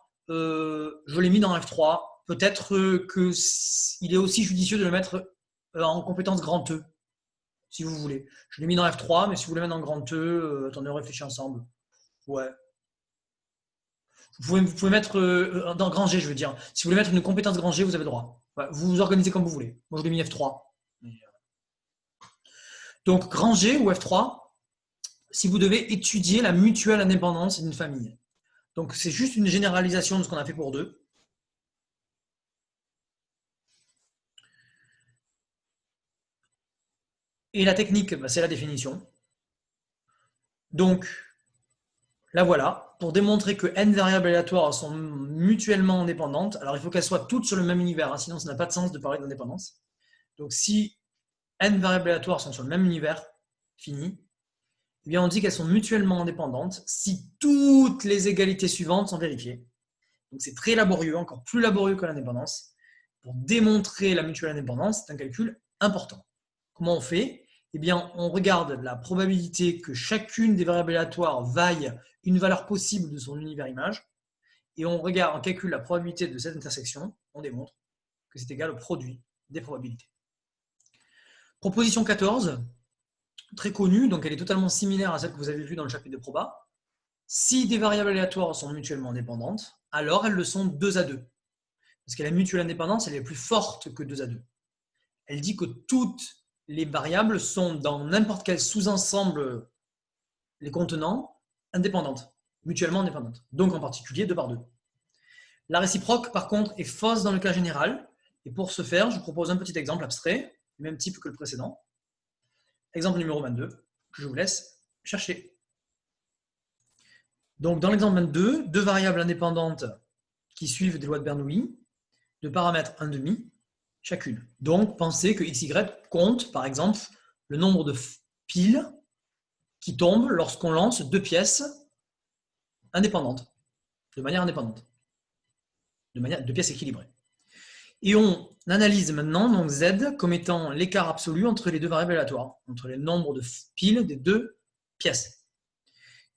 Peut-être qu'il est aussi judicieux de le mettre en compétence grand E, si vous voulez. Je l'ai mis dans F3, mais si vous voulez mettre en grand E, attendez, on réfléchit ensemble. Ouais. Vous pouvez mettre dans grand G, je veux dire. Si vous voulez mettre une compétence grand G, vous avez le droit. Ouais, vous vous organisez comme vous voulez. Moi, je l'ai mis F3. Donc, grand G ou F3, si vous devez étudier la mutuelle indépendance d'une famille. Donc, c'est juste une généralisation de ce qu'on a fait pour deux. Et la technique, c'est la définition. Donc, là voilà. Pour démontrer que n variables aléatoires sont mutuellement indépendantes, alors il faut qu'elles soient toutes sur le même univers, hein, sinon ça n'a pas de sens de parler d'indépendance. Donc, si n variables aléatoires sont sur le même univers, fini, eh bien on dit qu'elles sont mutuellement indépendantes si toutes les égalités suivantes sont vérifiées. Donc c'est très laborieux, encore plus laborieux que l'indépendance. Pour démontrer la mutuelle indépendance, c'est un calcul important. Comment on fait ? Eh bien, on regarde la probabilité que chacune des variables aléatoires vaille une valeur possible de son univers image, et on regarde, on calcule la probabilité de cette intersection, on démontre que c'est égal au produit des probabilités. Proposition 14, très connue, donc elle est totalement similaire à celle que vous avez vue dans le chapitre de proba. Si des variables aléatoires sont mutuellement indépendantes, alors elles le sont 2 à 2. Parce que la mutuelle indépendance, elle est plus forte que 2 à 2. Elle dit que toutes les variables sont dans n'importe quel sous-ensemble les contenants indépendantes, mutuellement indépendantes. Donc en particulier 2 par 2. La réciproque, par contre, est fausse dans le cas général. Et pour ce faire, je vous propose un petit exemple abstrait, du même type que le précédent. Exemple numéro 22, que je vous laisse chercher. Donc dans l'exemple 22, 2 variables indépendantes qui suivent des lois de Bernoulli, de paramètres 1,5 chacune. Donc pensez que x, y compte, par exemple, le nombre de piles qui tombent lorsqu'on lance 2 pièces indépendantes, de manière indépendante, de manière 2 pièces équilibrées. Et on analyse maintenant donc Z comme étant l'écart absolu entre les 2 variables aléatoires, entre les nombres de piles des 2 pièces.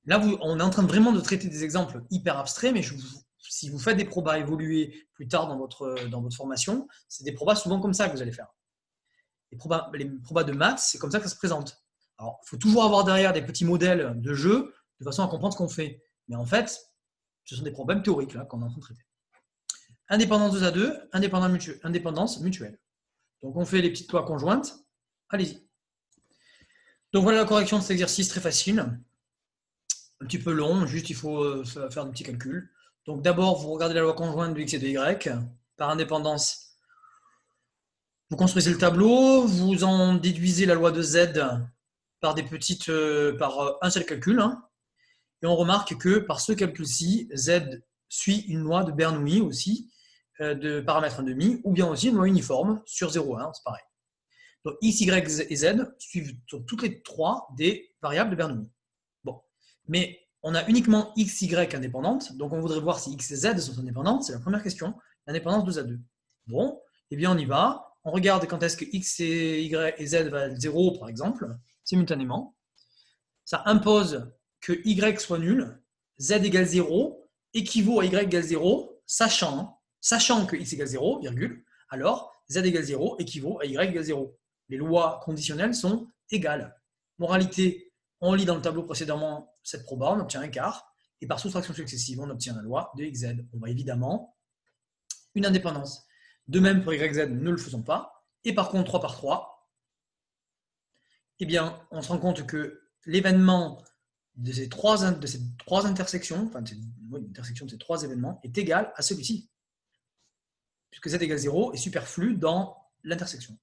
Là, on est en train vraiment de traiter des exemples hyper abstraits, mais si vous faites des probas évoluer plus tard dans votre formation, c'est des probas souvent comme ça que vous allez faire. Les probas de maths, c'est comme ça que ça se présente. Alors, il faut toujours avoir derrière des petits modèles de jeu de façon à comprendre ce qu'on fait. Mais en fait, ce sont des problèmes théoriques là qu'on est en train de traiter. Indépendance 2 à 2, indépendance mutuelle. Donc, on fait les petites lois conjointes. Allez-y. Donc, voilà la correction de cet exercice très facile. Un petit peu long, juste il faut faire des petits calculs. Donc, d'abord, vous regardez la loi conjointe de x et de y. Par indépendance, vous construisez le tableau, vous en déduisez la loi de z par un seul calcul. Et on remarque que par ce calcul-ci, z suit une loi de Bernoulli aussi, de paramètre 1,5, ou bien aussi une loi uniforme sur 0,1, c'est pareil. Donc x, y et z suivent sur toutes les 3 des variables de Bernoulli. Bon, mais on a uniquement x, y indépendantes, donc on voudrait voir si x et z sont indépendantes, c'est la première question, l'indépendance 2 à 2. Bon, eh bien on y va, on regarde quand est-ce que x et y et z valent 0 par exemple, simultanément. Ça impose que y soit nul, z égale 0, équivaut à y égale 0, sachant que x égale 0, virgule, alors z égale 0 équivaut à y égale 0. Les lois conditionnelles sont égales. Moralité, on lit dans le tableau précédemment cette proba, on obtient un quart, et par soustraction successive, on obtient la loi de xz. On voit évidemment une indépendance. De même pour yz, ne le faisons pas. Et par contre, 3 par 3, eh bien, on se rend compte que l'événement de ces trois intersections, enfin, l'intersection de ces 3 événements, est égal à celui-ci. Puisque z égale 0 est superflu dans l'intersection.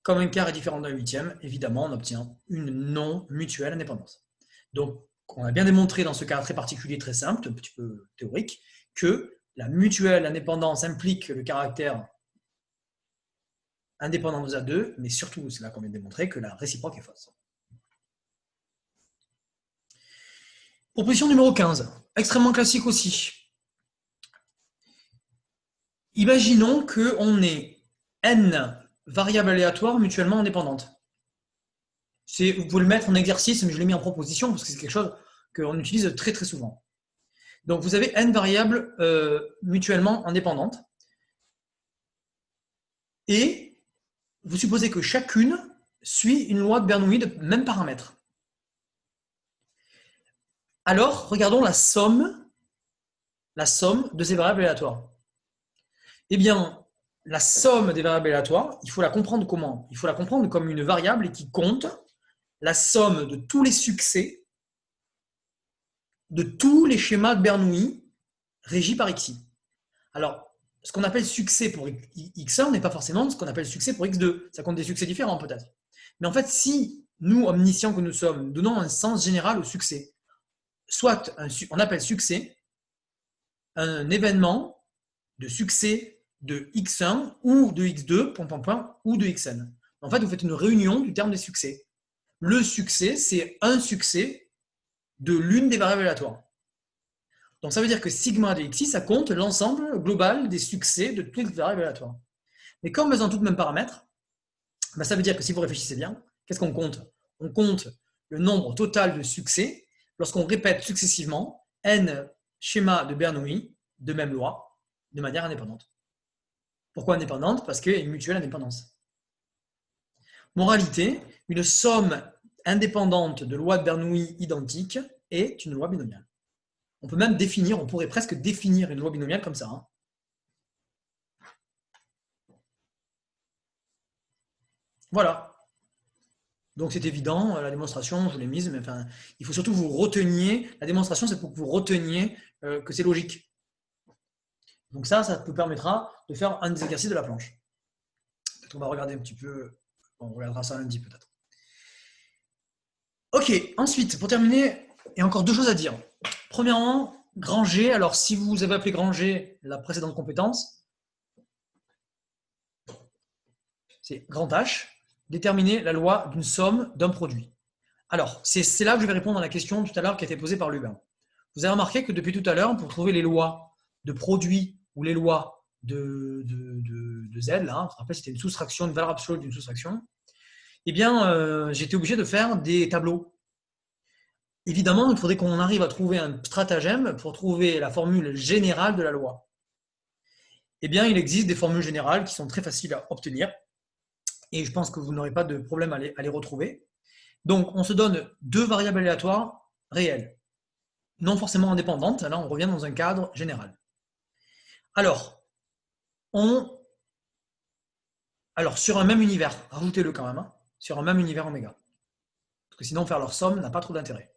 Comme un quart est différent d'un huitième, évidemment, on obtient une non mutuelle indépendance. Donc, on a bien démontré dans ce cas très particulier, très simple, un petit peu théorique, que la mutuelle indépendance implique le caractère indépendant de 2 à 2, mais surtout, c'est là qu'on vient de démontrer que la réciproque est fausse. Proposition numéro 15, extrêmement classique aussi. Imaginons qu'on ait n variables aléatoires mutuellement indépendantes. Vous pouvez le mettre en exercice, mais je l'ai mis en proposition parce que c'est quelque chose qu'on utilise très très souvent. Donc vous avez n variables mutuellement indépendantes et vous supposez que chacune suit une loi de Bernoulli de même paramètre. Alors, regardons la somme de ces variables aléatoires. Eh bien, la somme des variables aléatoires, il faut la comprendre comment? Il faut la comprendre comme une variable qui compte la somme de tous les succès de tous les schémas de Bernoulli régis par xi. Alors, ce qu'on appelle succès pour x1 n'est pas forcément ce qu'on appelle succès pour x2. Ça compte des succès différents peut-être. Mais en fait, si nous, omniscients que nous sommes, donnons un sens général au succès, soit on appelle succès un événement de succès de x1 ou de x2, ou de xn. En fait, vous faites une réunion du terme des succès. Le succès, c'est un succès de l'une des variables aléatoires. Donc, ça veut dire que sigma de xi, ça compte l'ensemble global des succès de toutes les variables aléatoires. Mais comme elles ont toutes le même paramètre, ben ça veut dire que si vous réfléchissez bien, qu'est-ce qu'on compte? On compte le nombre total de succès lorsqu'on répète successivement n schémas de Bernoulli de même loi de manière indépendante. Pourquoi indépendante? Parce qu'il y a une mutuelle indépendance. Moralité, une somme indépendante de lois de Bernoulli identiques est une loi binomiale. On peut même définir, on pourrait presque définir une loi binomiale comme ça. Hein. Voilà. Donc c'est évident, la démonstration, je l'ai mise, mais enfin, il faut surtout que vous reteniez, la démonstration c'est pour que vous reteniez que c'est logique. Donc ça vous permettra de faire un des exercices de la planche. Peut-être on va regarder un petit peu, on regardera ça lundi peut-être. Ok, ensuite, pour terminer, il y a encore deux choses à dire. Premièrement, grand G, alors si vous avez appelé grand G la précédente compétence, c'est grand H, déterminer la loi d'une somme d'un produit. Alors, c'est là que je vais répondre à la question tout à l'heure qui a été posée par Lubin. Vous avez remarqué que depuis tout à l'heure, pour trouver les lois de produit ou les lois de Z, là, je me rappelle c'était une soustraction, une valeur absolue d'une soustraction, eh bien, j'étais obligé de faire des tableaux. Évidemment, il faudrait qu'on arrive à trouver un stratagème pour trouver la formule générale de la loi. Eh bien, il existe des formules générales qui sont très faciles à obtenir et je pense que vous n'aurez pas de problème à les retrouver. Donc, on se donne deux variables aléatoires réelles, non forcément indépendantes. Là, on revient dans un cadre général. Alors, sur un même univers, rajoutez-le quand même, hein, sur un même univers oméga. Parce que sinon, faire leur somme n'a pas trop d'intérêt.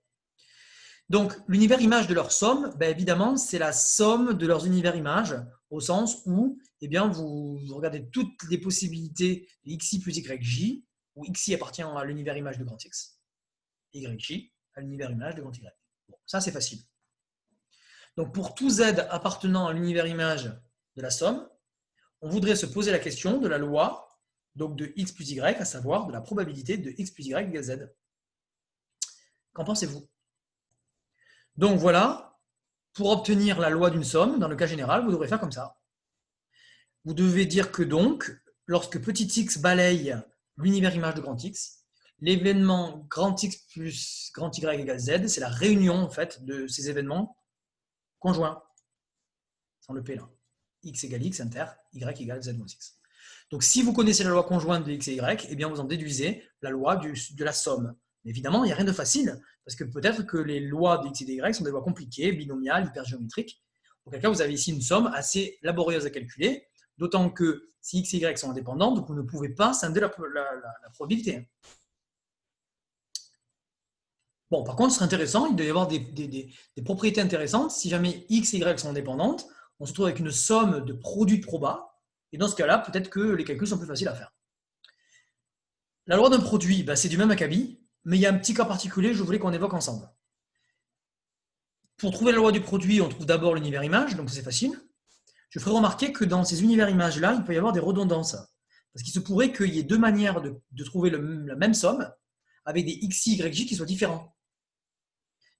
Donc, l'univers image de leur somme, ben, évidemment, c'est la somme de leurs univers images, au sens où eh bien, vous regardez toutes les possibilités de xi plus yj, où xi appartient à l'univers image de grand X, yj à l'univers image de grand Y. Bon, ça, c'est facile. Donc, pour tout z appartenant à l'univers image de la somme, on voudrait se poser la question de la loi donc de x plus y, à savoir de la probabilité de x plus y égale z. Qu'en pensez-vous? Donc voilà, pour obtenir la loi d'une somme, dans le cas général, vous devrez faire comme ça. Vous devez dire que donc, lorsque petit x balaye l'univers image de grand X, l'événement grand X plus grand Y égale Z, c'est la réunion en fait de ces événements conjoints, sans le P là. X égale X inter, Y égale Z moins X. Donc si vous connaissez la loi conjointe de X et Y, eh bien vous en déduisez la loi de la somme. Mais évidemment, il n'y a rien de facile, parce que peut-être que les lois de X et de Y sont des lois compliquées, binomiales, hypergéométriques. Auquel cas, vous avez ici une somme assez laborieuse à calculer, d'autant que si X et Y sont indépendants, donc vous ne pouvez pas scinder la probabilité. Bon, par contre, ce serait intéressant, il doit y avoir des propriétés intéressantes. Si jamais X et Y sont indépendantes, on se trouve avec une somme de produits de proba, et dans ce cas-là, peut-être que les calculs sont plus faciles à faire. La loi d'un produit, ben, c'est du même acabit, mais il y a un petit cas particulier que je voulais qu'on évoque ensemble. Pour trouver la loi du produit, on trouve d'abord l'univers image, donc c'est facile. Je ferai remarquer que dans ces univers images-là, il peut y avoir des redondances. Parce qu'il se pourrait qu'il y ait deux manières de trouver la même somme avec des xi, yj qui soient différents.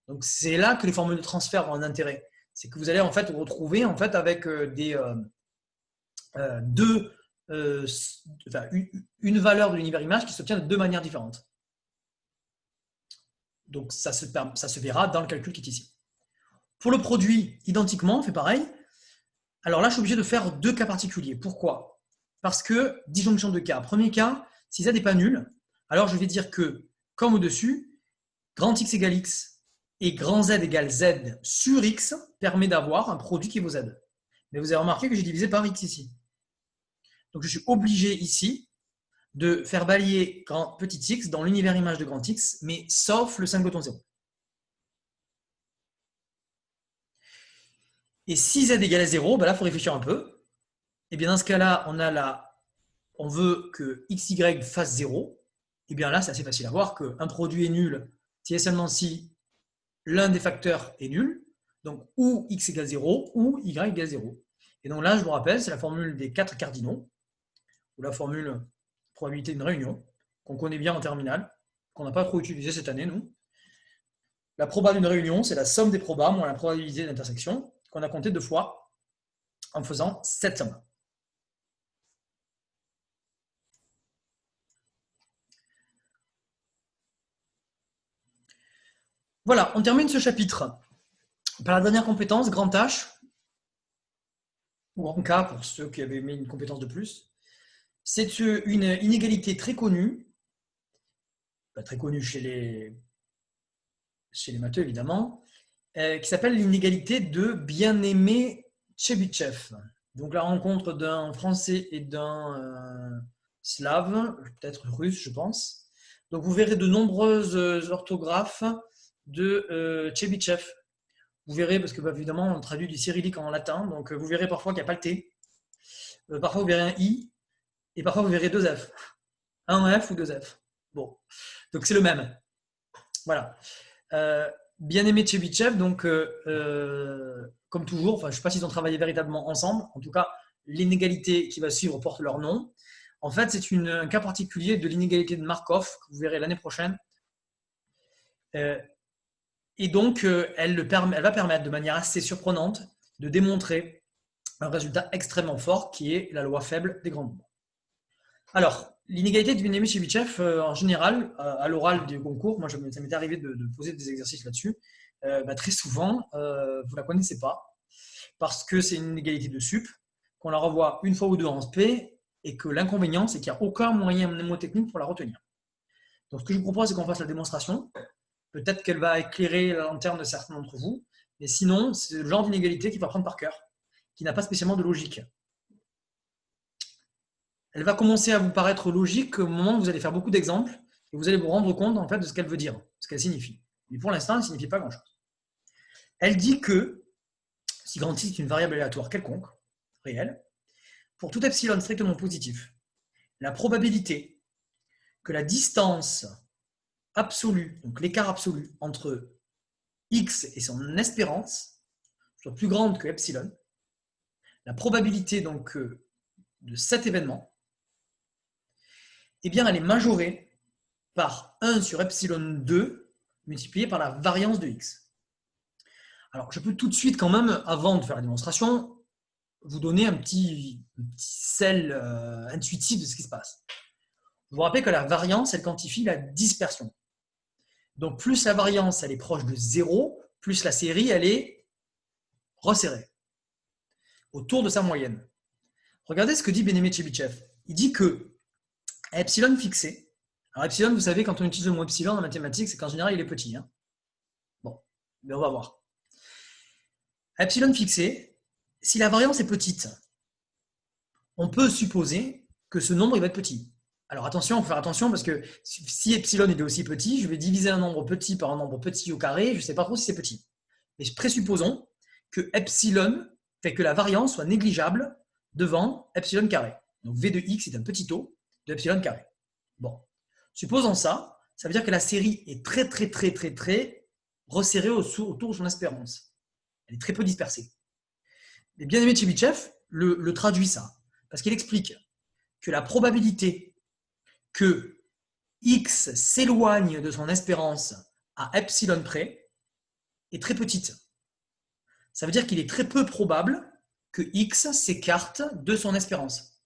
Donc c'est là que les formules de transfert ont un intérêt. C'est que vous allez en fait vous retrouver en fait avec une valeur de l'univers image qui s'obtient de deux manières différentes. Donc ça se verra dans le calcul qui est ici. Pour le produit, identiquement, on fait pareil. Alors là, je suis obligé de faire deux cas particuliers. Pourquoi? Parce que disjonction de cas. Premier cas, si z n'est pas nul, alors je vais dire que, comme au-dessus, grand x égale x et grand z égale z sur x permet d'avoir un produit qui vaut z. Mais vous avez remarqué que j'ai divisé par x ici. Donc je suis obligé ici de faire balayer petit x dans l'univers image de grand X, mais sauf le singleton 0. Et si z égale à 0, ben là, il faut réfléchir un peu. Et bien dans ce cas-là, on veut que xy fasse 0. Et bien là, c'est assez facile à voir qu'un produit est nul si et seulement si l'un des facteurs est nul. Donc, ou x égale 0, ou y égale 0. Et donc là, je vous rappelle, c'est la formule des 4 cardinaux, ou la formule probabilité d'une réunion, qu'on connaît bien en terminale, qu'on n'a pas trop utilisé cette année, nous. La proba d'une réunion, c'est la somme des probas moins la probabilité d'intersection, qu'on a compté 2 fois en faisant cette somme. Voilà, on termine ce chapitre par la dernière compétence, grand H. ou en K pour ceux qui avaient mis une compétence de plus. C'est une inégalité très connue, pas très connue chez les matheux évidemment, qui s'appelle l'inégalité de Bien-Aimé-Tchebychev. Donc la rencontre d'un Français et d'un Slave, peut-être russe je pense. Donc vous verrez de nombreuses orthographes de Tchebychev. Vous verrez, parce que évidemment on traduit du cyrillique en latin, donc vous verrez parfois qu'il n'y a pas le T. Parfois vous verrez un I, et parfois vous verrez deux F. Un F ou deux F. Bon, donc c'est le même. Voilà. Bien-Aimé Tchebychev, donc comme toujours, je ne sais pas s'ils ont travaillé véritablement ensemble, en tout cas l'inégalité qui va suivre porte leur nom. En fait, c'est un cas particulier de l'inégalité de Markov, que vous verrez l'année prochaine. Et donc, elle va permettre de manière assez surprenante de démontrer un résultat extrêmement fort qui est la loi faible des grands nombres. Alors, l'inégalité de Bien-Aimé Tchebychev, en général, à l'oral du concours, moi ça m'était arrivé de poser des exercices là-dessus, très souvent, vous ne la connaissez pas, parce que c'est une inégalité de sup, qu'on la revoit une fois ou deux en SP, et que l'inconvénient, c'est qu'il n'y a aucun moyen mnémotechnique pour la retenir. Donc, ce que je vous propose, c'est qu'on fasse la démonstration. Peut-être qu'elle va éclairer la lanterne de certains d'entre vous, mais sinon, c'est le genre d'inégalité qu'il faut apprendre par cœur, qui n'a pas spécialement de logique. Elle va commencer à vous paraître logique au moment où vous allez faire beaucoup d'exemples et vous allez vous rendre compte en fait de ce qu'elle veut dire, ce qu'elle signifie. Mais pour l'instant, elle ne signifie pas grand-chose. Elle dit que, si grand X est une variable aléatoire quelconque, réelle, pour tout epsilon strictement positif, la probabilité que la distance absolue, donc l'écart absolu entre x et son espérance, soit plus grande que epsilon, la probabilité donc de cet événement, eh bien, elle est majorée par 1 sur epsilon 2 multiplié par la variance de x. Alors, je peux tout de suite quand même, avant de faire la démonstration, vous donner un petit sel intuitif de ce qui se passe. Je vous rappelle que la variance, elle quantifie la dispersion. Donc, plus la variance, elle est proche de 0, plus la série, elle est resserrée, autour de sa moyenne. Regardez ce que dit Bien-Aimé Tchebychev. Il dit que à epsilon fixé, alors epsilon, vous savez, quand on utilise le mot epsilon en mathématiques, c'est qu'en général, il est petit. Bon, mais on va voir. À epsilon fixé, si la variance est petite, on peut supposer que ce nombre il va être petit. Alors attention, il faut faire attention parce que si epsilon est aussi petit, je vais diviser un nombre petit par un nombre petit au carré, je ne sais pas trop si c'est petit. Mais présupposons que epsilon fait que la variance soit négligeable devant epsilon carré. Donc V de x est un petit taux de epsilon carré. Bon, supposons ça, ça veut dire que la série est très resserrée autour de son espérance. Elle est très peu dispersée. Et Bien-Aimé Tchebychev le traduit ça, parce qu'il explique que la probabilité que x s'éloigne de son espérance à epsilon près est très petite. Ça veut dire qu'il est très peu probable que x s'écarte de son espérance.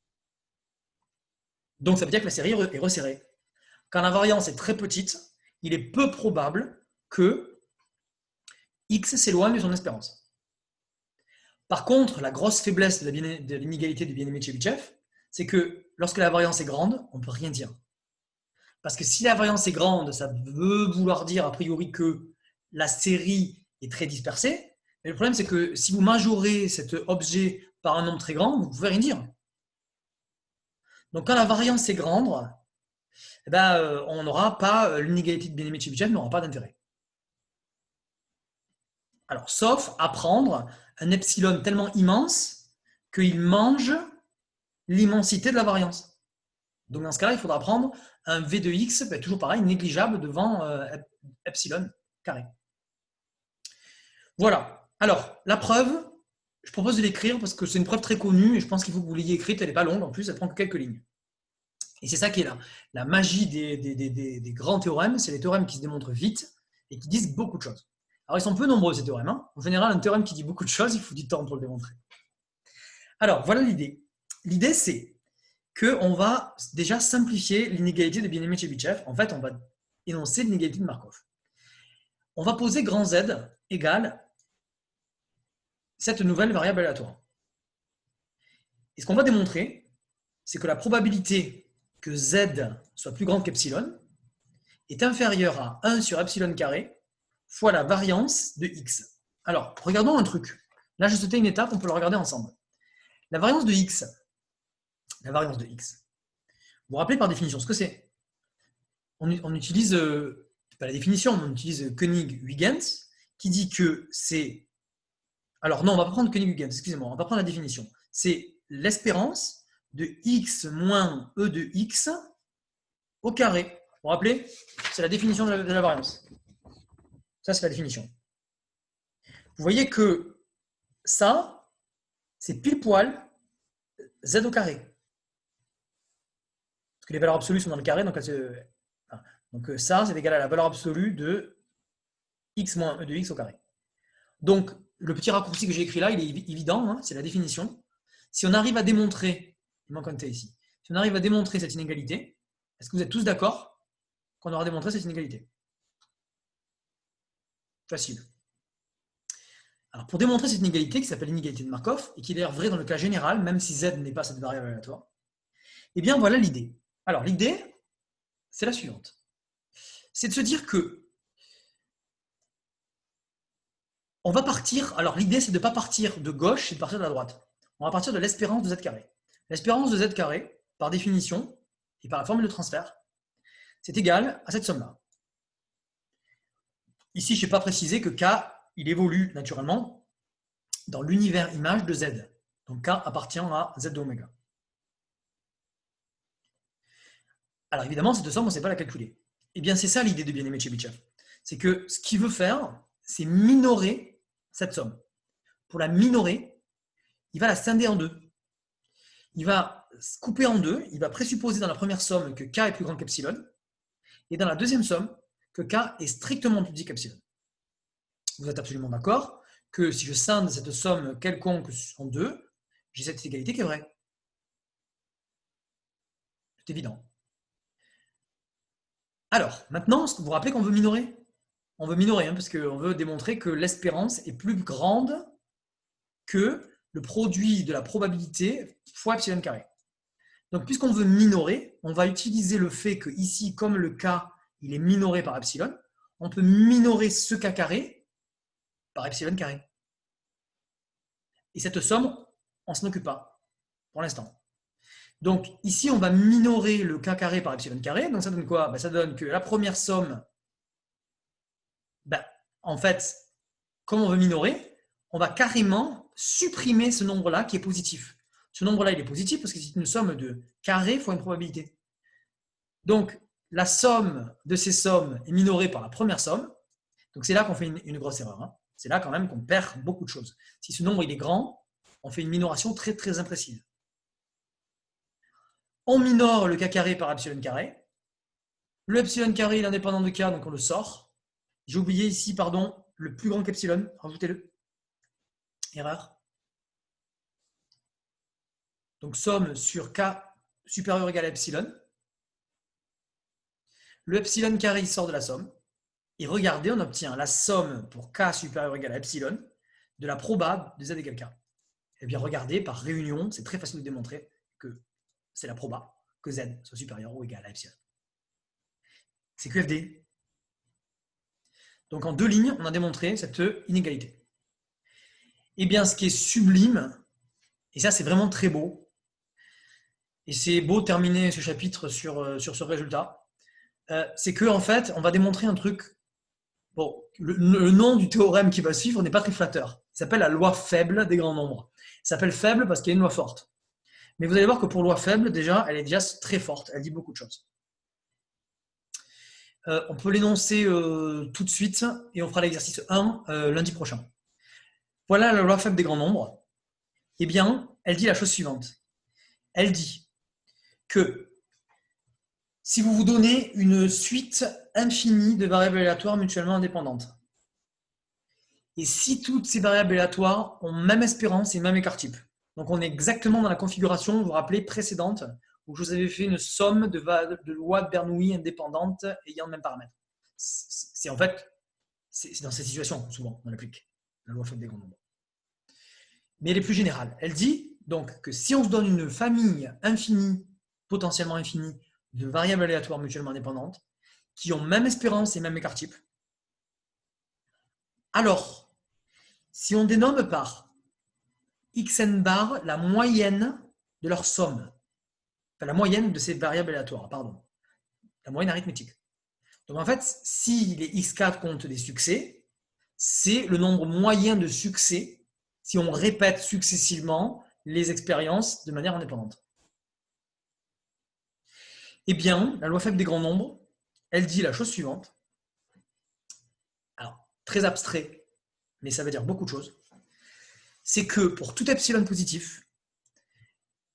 Donc ça veut dire que la série est resserrée. Quand la variance est très petite, il est peu probable que x s'éloigne de son espérance. Par contre, la grosse faiblesse de l'inégalité de Bien-Aimé Tchebychev, c'est que lorsque la variance est grande, on ne peut rien dire. Parce que si la variance est grande, ça veut vouloir dire a priori que la série est très dispersée. Mais le problème, c'est que si vous majorez cet objet par un nombre très grand, vous ne pouvez rien dire. Donc quand la variance est grande, on n'aura pas, l'inégalité de Bien-Aimé Tchebychev n'aura pas d'intérêt. Alors, sauf à prendre un epsilon tellement immense qu'il mange l'immensité de la variance. Donc dans ce cas-là, il faudra prendre un V de x, toujours pareil, négligeable devant epsilon carré. Voilà. Alors, la preuve, je propose de l'écrire parce que c'est une preuve très connue et je pense qu'il faut que vous l'ayez écrite, elle n'est pas longue, en plus, elle prend que quelques lignes. Et c'est ça qui est là. La magie des grands théorèmes, c'est les théorèmes qui se démontrent vite et qui disent beaucoup de choses. Alors, ils sont peu nombreux, ces théorèmes. En général, un théorème qui dit beaucoup de choses, il faut du temps pour le démontrer. Alors, voilà l'idée. L'idée, c'est qu'on va déjà simplifier l'inégalité de Bien-Aimé Tchebychev. En fait, on va énoncer l'inégalité de Markov. On va poser grand Z égale cette nouvelle variable aléatoire. Et ce qu'on va démontrer, c'est que la probabilité que z soit plus grande qu'epsilon est inférieure à 1 sur epsilon carré fois la variance de x. Alors, regardons un truc. Là, j'ai sauté une étape, on peut le regarder ensemble. La variance de x, vous vous rappelez par définition ce que c'est? On utilise, pas la définition, on utilise Koenig-Huygens, qui dit que c'est... Alors non, on va pas prendre Koenig-Huygens, excusez-moi, on va prendre la définition. C'est l'espérance de x moins e de x au carré. Vous vous rappelez? C'est la définition de la variance. Ça, c'est la définition. Vous voyez que ça, c'est pile poil z au carré. Parce que les valeurs absolues sont dans le carré, donc ça, c'est égal à la valeur absolue de x moins e de x au carré. Donc, le petit raccourci que j'ai écrit là, il est évident, hein, c'est la définition. Si on arrive à démontrer, il manque un t ici, si on arrive à démontrer cette inégalité, est-ce que vous êtes tous d'accord qu'on aura démontré cette inégalité? Facile. Alors, pour démontrer cette inégalité, qui s'appelle l'inégalité de Markov, et qui est d'ailleurs vraie dans le cas général, même si z n'est pas cette variable aléatoire, eh bien, voilà l'idée. Alors, l'idée, c'est la suivante. C'est de se dire que on va partir, alors l'idée, c'est de ne pas partir de gauche, c'est de partir de la droite. On va partir de l'espérance de z carré. L'espérance de z carré, par définition, et par la formule de transfert, c'est égal à cette somme-là. Ici, je n'ai pas précisé que K, il évolue naturellement dans l'univers image de Z. Donc K appartient à Z de oméga. Alors évidemment, cette somme, on ne sait pas la calculer. Eh bien, c'est ça l'idée de Bien-Aimé Tchebychev. C'est que ce qu'il veut faire, c'est minorer cette somme. Pour la minorer, il va la scinder en deux. Il va se couper en deux, il va présupposer dans la première somme que K est plus grand qu'epsilon, et dans la deuxième somme, que K est strictement plus petit qu'epsilon. Vous êtes absolument d'accord que si je scinde cette somme quelconque en deux, j'ai cette égalité qui est vraie. C'est évident. Alors, maintenant, vous vous rappelez qu'on veut minorer? On veut minorer, parce qu'on veut démontrer que l'espérance est plus grande que le produit de la probabilité fois epsilon carré. Donc, puisqu'on veut minorer, on va utiliser le fait que ici, comme le K, il est minoré par epsilon, on peut minorer ce K carré par epsilon carré. Et cette somme, on ne s'en occupe pas, pour l'instant. Donc, ici, on va minorer le K carré par epsilon carré. Donc, ça donne quoi? Ça donne que la première somme, en fait, comme on veut minorer, on va carrément supprimer ce nombre-là qui est positif. Ce nombre-là, il est positif parce que c'est une somme de carré fois une probabilité. Donc, la somme de ces sommes est minorée par la première somme. Donc, c'est là qu'on fait une grosse erreur. Hein. C'est là quand même qu'on perd beaucoup de choses. Si ce nombre il est grand, on fait une minoration très très imprécise. On minore le K carré par epsilon carré. Le epsilon carré il est indépendant de K, donc on le sort. J'ai oublié ici, pardon, le plus grand qu'epsilon. Rajoutez-le. Erreur. Donc somme sur K supérieur ou égal à epsilon. Le epsilon carré il sort de la somme. Et regardez, on obtient la somme pour K supérieur ou égal à epsilon de la proba de Z égale K. Et bien regardez, par réunion, c'est très facile de démontrer que c'est la proba que Z soit supérieur ou égal à epsilon. C'est QFD. Donc en deux lignes, on a démontré cette inégalité. Et bien ce qui est sublime, et ça c'est vraiment très beau, et c'est beau de terminer ce chapitre sur ce résultat, c'est qu'en fait, on va démontrer un truc. Bon, le nom du théorème qui va suivre n'est pas très flatteur. Il s'appelle la loi faible des grands nombres. Il s'appelle faible parce qu'il y a une loi forte. Mais vous allez voir que pour loi faible, déjà, elle est déjà très forte. Elle dit beaucoup de choses. On peut l'énoncer tout de suite et on fera l'exercice 1 lundi prochain. Voilà la loi faible des grands nombres. Eh bien, elle dit la chose suivante. Elle dit que si vous vous donnez une suite infinie de variables aléatoires mutuellement indépendantes, et si toutes ces variables aléatoires ont même espérance et même écart type, donc on est exactement dans la configuration, vous vous rappelez, précédente, où je vous avais fait une somme de lois de Bernoulli indépendantes ayant le même paramètre. C'est en fait, c'est dans cette situation, souvent, on applique la loi faible des grands nombres. Mais elle est plus générale. Elle dit, donc que si on se donne une famille infinie, potentiellement infinie, de variables aléatoires mutuellement indépendantes, qui ont même espérance et même écart type, alors, si on dénomme par xn bar la moyenne de leur somme, enfin la moyenne de ces variables aléatoires, pardon, la moyenne arithmétique. Donc en fait, si les x4 comptent des succès, c'est le nombre moyen de succès si on répète successivement les expériences de manière indépendante. Eh bien, la loi faible des grands nombres, elle dit la chose suivante. Alors, très abstrait, mais ça veut dire beaucoup de choses. C'est que pour tout epsilon positif,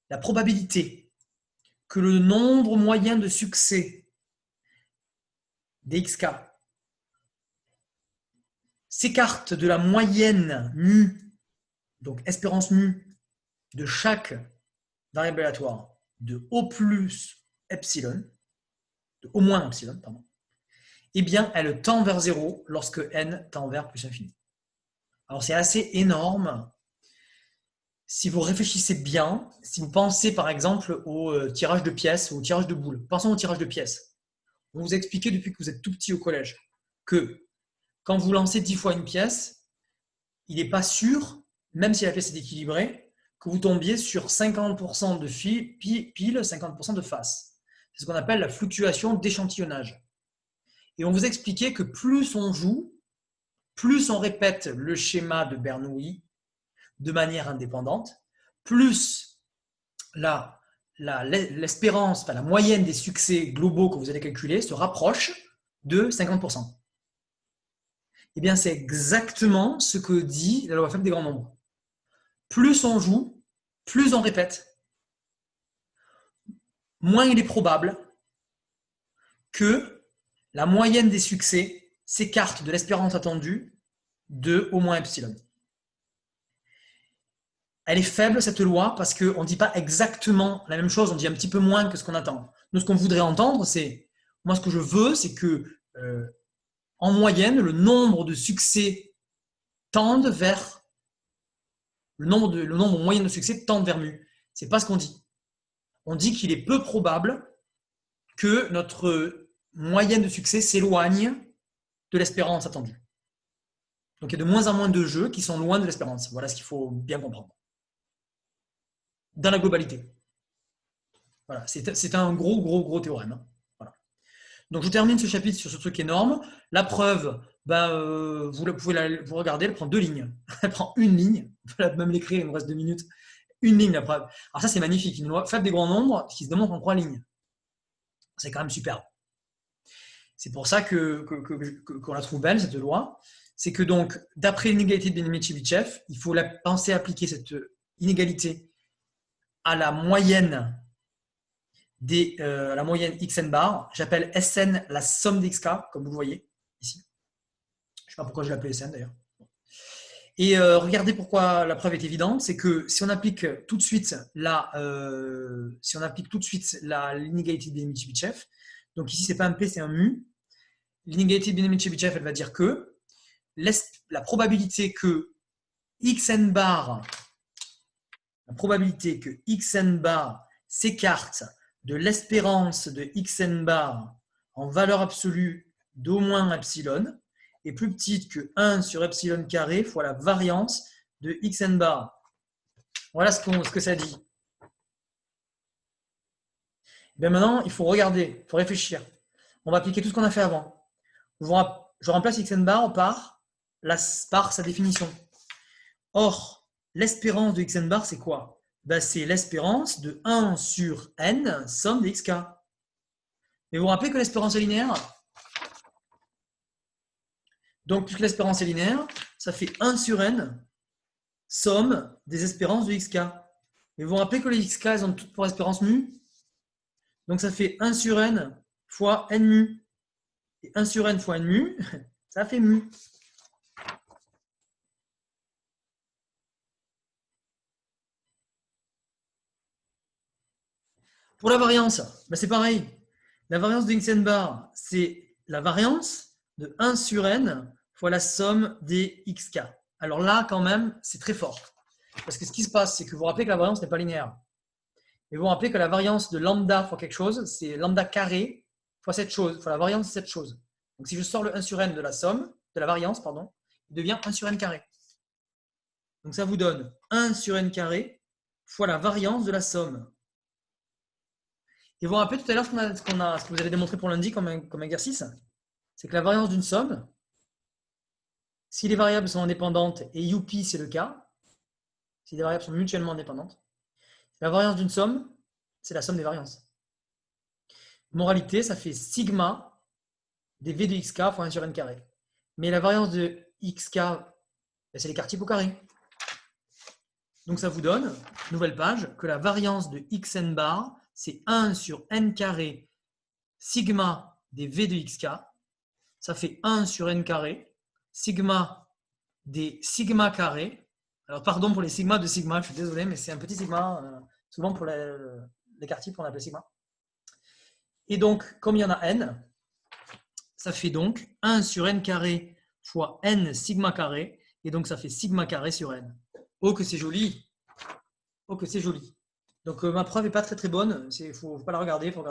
la probabilité que le nombre moyen de succès des xk s'écarte de la moyenne mu, donc espérance mu, de chaque variable aléatoire de O plus epsilon, de au moins epsilon, pardon, eh bien, elle tend vers 0 lorsque n tend vers plus infini. Alors, c'est assez énorme. Si vous réfléchissez bien, si vous pensez par exemple au tirage de pièces ou au tirage de boules, pensons au tirage de pièces. On vous a expliqué depuis que vous êtes tout petit au collège que quand vous lancez 10 fois une pièce, il n'est pas sûr, même si la pièce est équilibrée, que vous tombiez sur 50% de pile, 50% de face. C'est ce qu'on appelle la fluctuation d'échantillonnage. Et on vous a expliqué que plus on joue, plus on répète le schéma de Bernoulli de manière indépendante, plus l'espérance, enfin la moyenne des succès globaux que vous allez calculer se rapproche de 50%. Eh bien, c'est exactement ce que dit la loi faible des grands nombres. Plus on joue, plus on répète, moins il est probable que la moyenne des succès s'écarte de l'espérance attendue de au moins epsilon. Elle est faible, cette loi, parce qu'on ne dit pas exactement la même chose, on dit un petit peu moins que ce qu'on attend. Nous, ce qu'on voudrait entendre, c'est, moi, ce que je veux, c'est que, en moyenne, le nombre de succès tende vers, le nombre moyen de succès tende vers mu. Ce n'est pas ce qu'on dit. On dit qu'il est peu probable que notre moyenne de succès s'éloigne de l'espérance attendue. Donc, il y a de moins en moins de jeux qui sont loin de l'espérance. Voilà ce qu'il faut bien comprendre. Dans la globalité. Voilà, c'est un gros théorème. Voilà. Donc, je termine ce chapitre sur ce truc énorme. La preuve, vous pouvez vous regarder, elle prend 2 lignes. Elle prend une ligne. On peut même l'écrire, il nous reste 2 minutes. Une ligne, la preuve. Alors ça, c'est magnifique. Une loi faible des grands nombres qui se démontre en 3 lignes. C'est quand même superbe. C'est pour ça qu'on la trouve belle, cette loi. C'est que donc, d'après l'inégalité de Benjamin-Tchebyshev, il faut penser appliquer cette inégalité à la moyenne xn bar. J'appelle Sn la somme des xk, comme vous le voyez ici. Je ne sais pas pourquoi je l'appelle Sn d'ailleurs. Et regardez pourquoi la preuve est évidente, c'est que si on applique tout de suite l'inégalité de Benjamin-Tchebyshev, donc ici c'est pas un P, c'est un mu, l'inégalité de Benjamin-Tchebyshev, elle va dire que la probabilité que xn bar s'écarte de l'espérance de xn bar en valeur absolue d'au moins epsilon est plus petite que 1 sur epsilon carré fois la variance de xn bar. Voilà ce que ça dit. Bien maintenant, il faut regarder, il faut réfléchir. On va appliquer tout ce qu'on a fait avant. Je remplace xn bar par sa définition. Or, l'espérance de xn bar, c'est quoi? C'est l'espérance de 1 sur n, somme des xk. Mais vous vous rappelez que l'espérance est linéaire? Donc, puisque l'espérance est linéaire, ça fait 1 sur n, somme des espérances de xk. Mais vous vous rappelez que les xk, elles ont toutes pour espérance mu? Donc, ça fait 1 sur n fois n mu. Et 1 sur n fois n mu, ça fait mu. Pour la variance, c'est pareil. La variance de xn bar, c'est la variance de 1 sur n fois la somme des xk. Alors là, quand même, c'est très fort. Parce que ce qui se passe, c'est que vous vous rappelez que la variance n'est pas linéaire. Et vous vous rappelez que la variance de lambda fois quelque chose, c'est lambda carré fois cette chose, fois la variance de cette chose. Donc si je sors le 1 sur n de la somme, de la variance, pardon, il devient 1 sur n carré. Donc ça vous donne 1 sur n carré fois la variance de la somme. Et vous vous rappelez tout à l'heure ce que vous avez démontré pour lundi comme exercice, c'est que la variance d'une somme, si les variables sont indépendantes, et youpi c'est le cas, si les variables sont mutuellement indépendantes, la variance d'une somme, c'est la somme des variances. Moralité, ça fait sigma des v de xk fois 1 sur n carré. Mais la variance de xk, c'est l'écart type au carré. Donc ça vous donne, nouvelle page, que la variance de xn bar, c'est 1 sur n carré sigma des v de xk. Ça fait 1 sur n carré sigma des sigma carré. Alors pardon pour les sigma de sigma, je suis désolé, mais c'est un petit sigma. Souvent pour l'écart type, on l'appelle sigma. Et donc, comme il y en a n, ça fait donc 1 sur n carré fois n sigma carré. Et donc, ça fait sigma carré sur n. Oh, que c'est joli! Oh, que c'est joli! Donc, ma preuve n'est pas très très bonne. Il ne faut pas la regarder. Il ne faut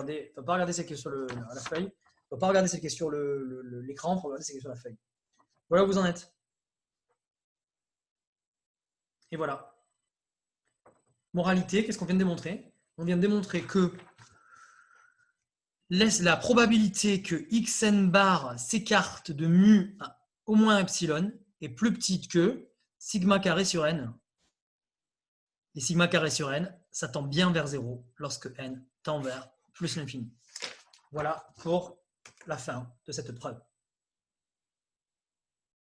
pas regarder celle qui est sur la feuille. Il ne faut pas regarder celle qui est sur l'écran. Il faut regarder celle qui est sur la feuille. Voilà où vous en êtes. Et voilà. Moralité, qu'est-ce qu'on vient de démontrer? On vient de démontrer que la probabilité que xn bar s'écarte de mu à au moins epsilon est plus petite que sigma carré sur n. Et sigma carré sur n, ça tend bien vers 0 lorsque n tend vers plus l'infini. Voilà pour la fin de cette preuve.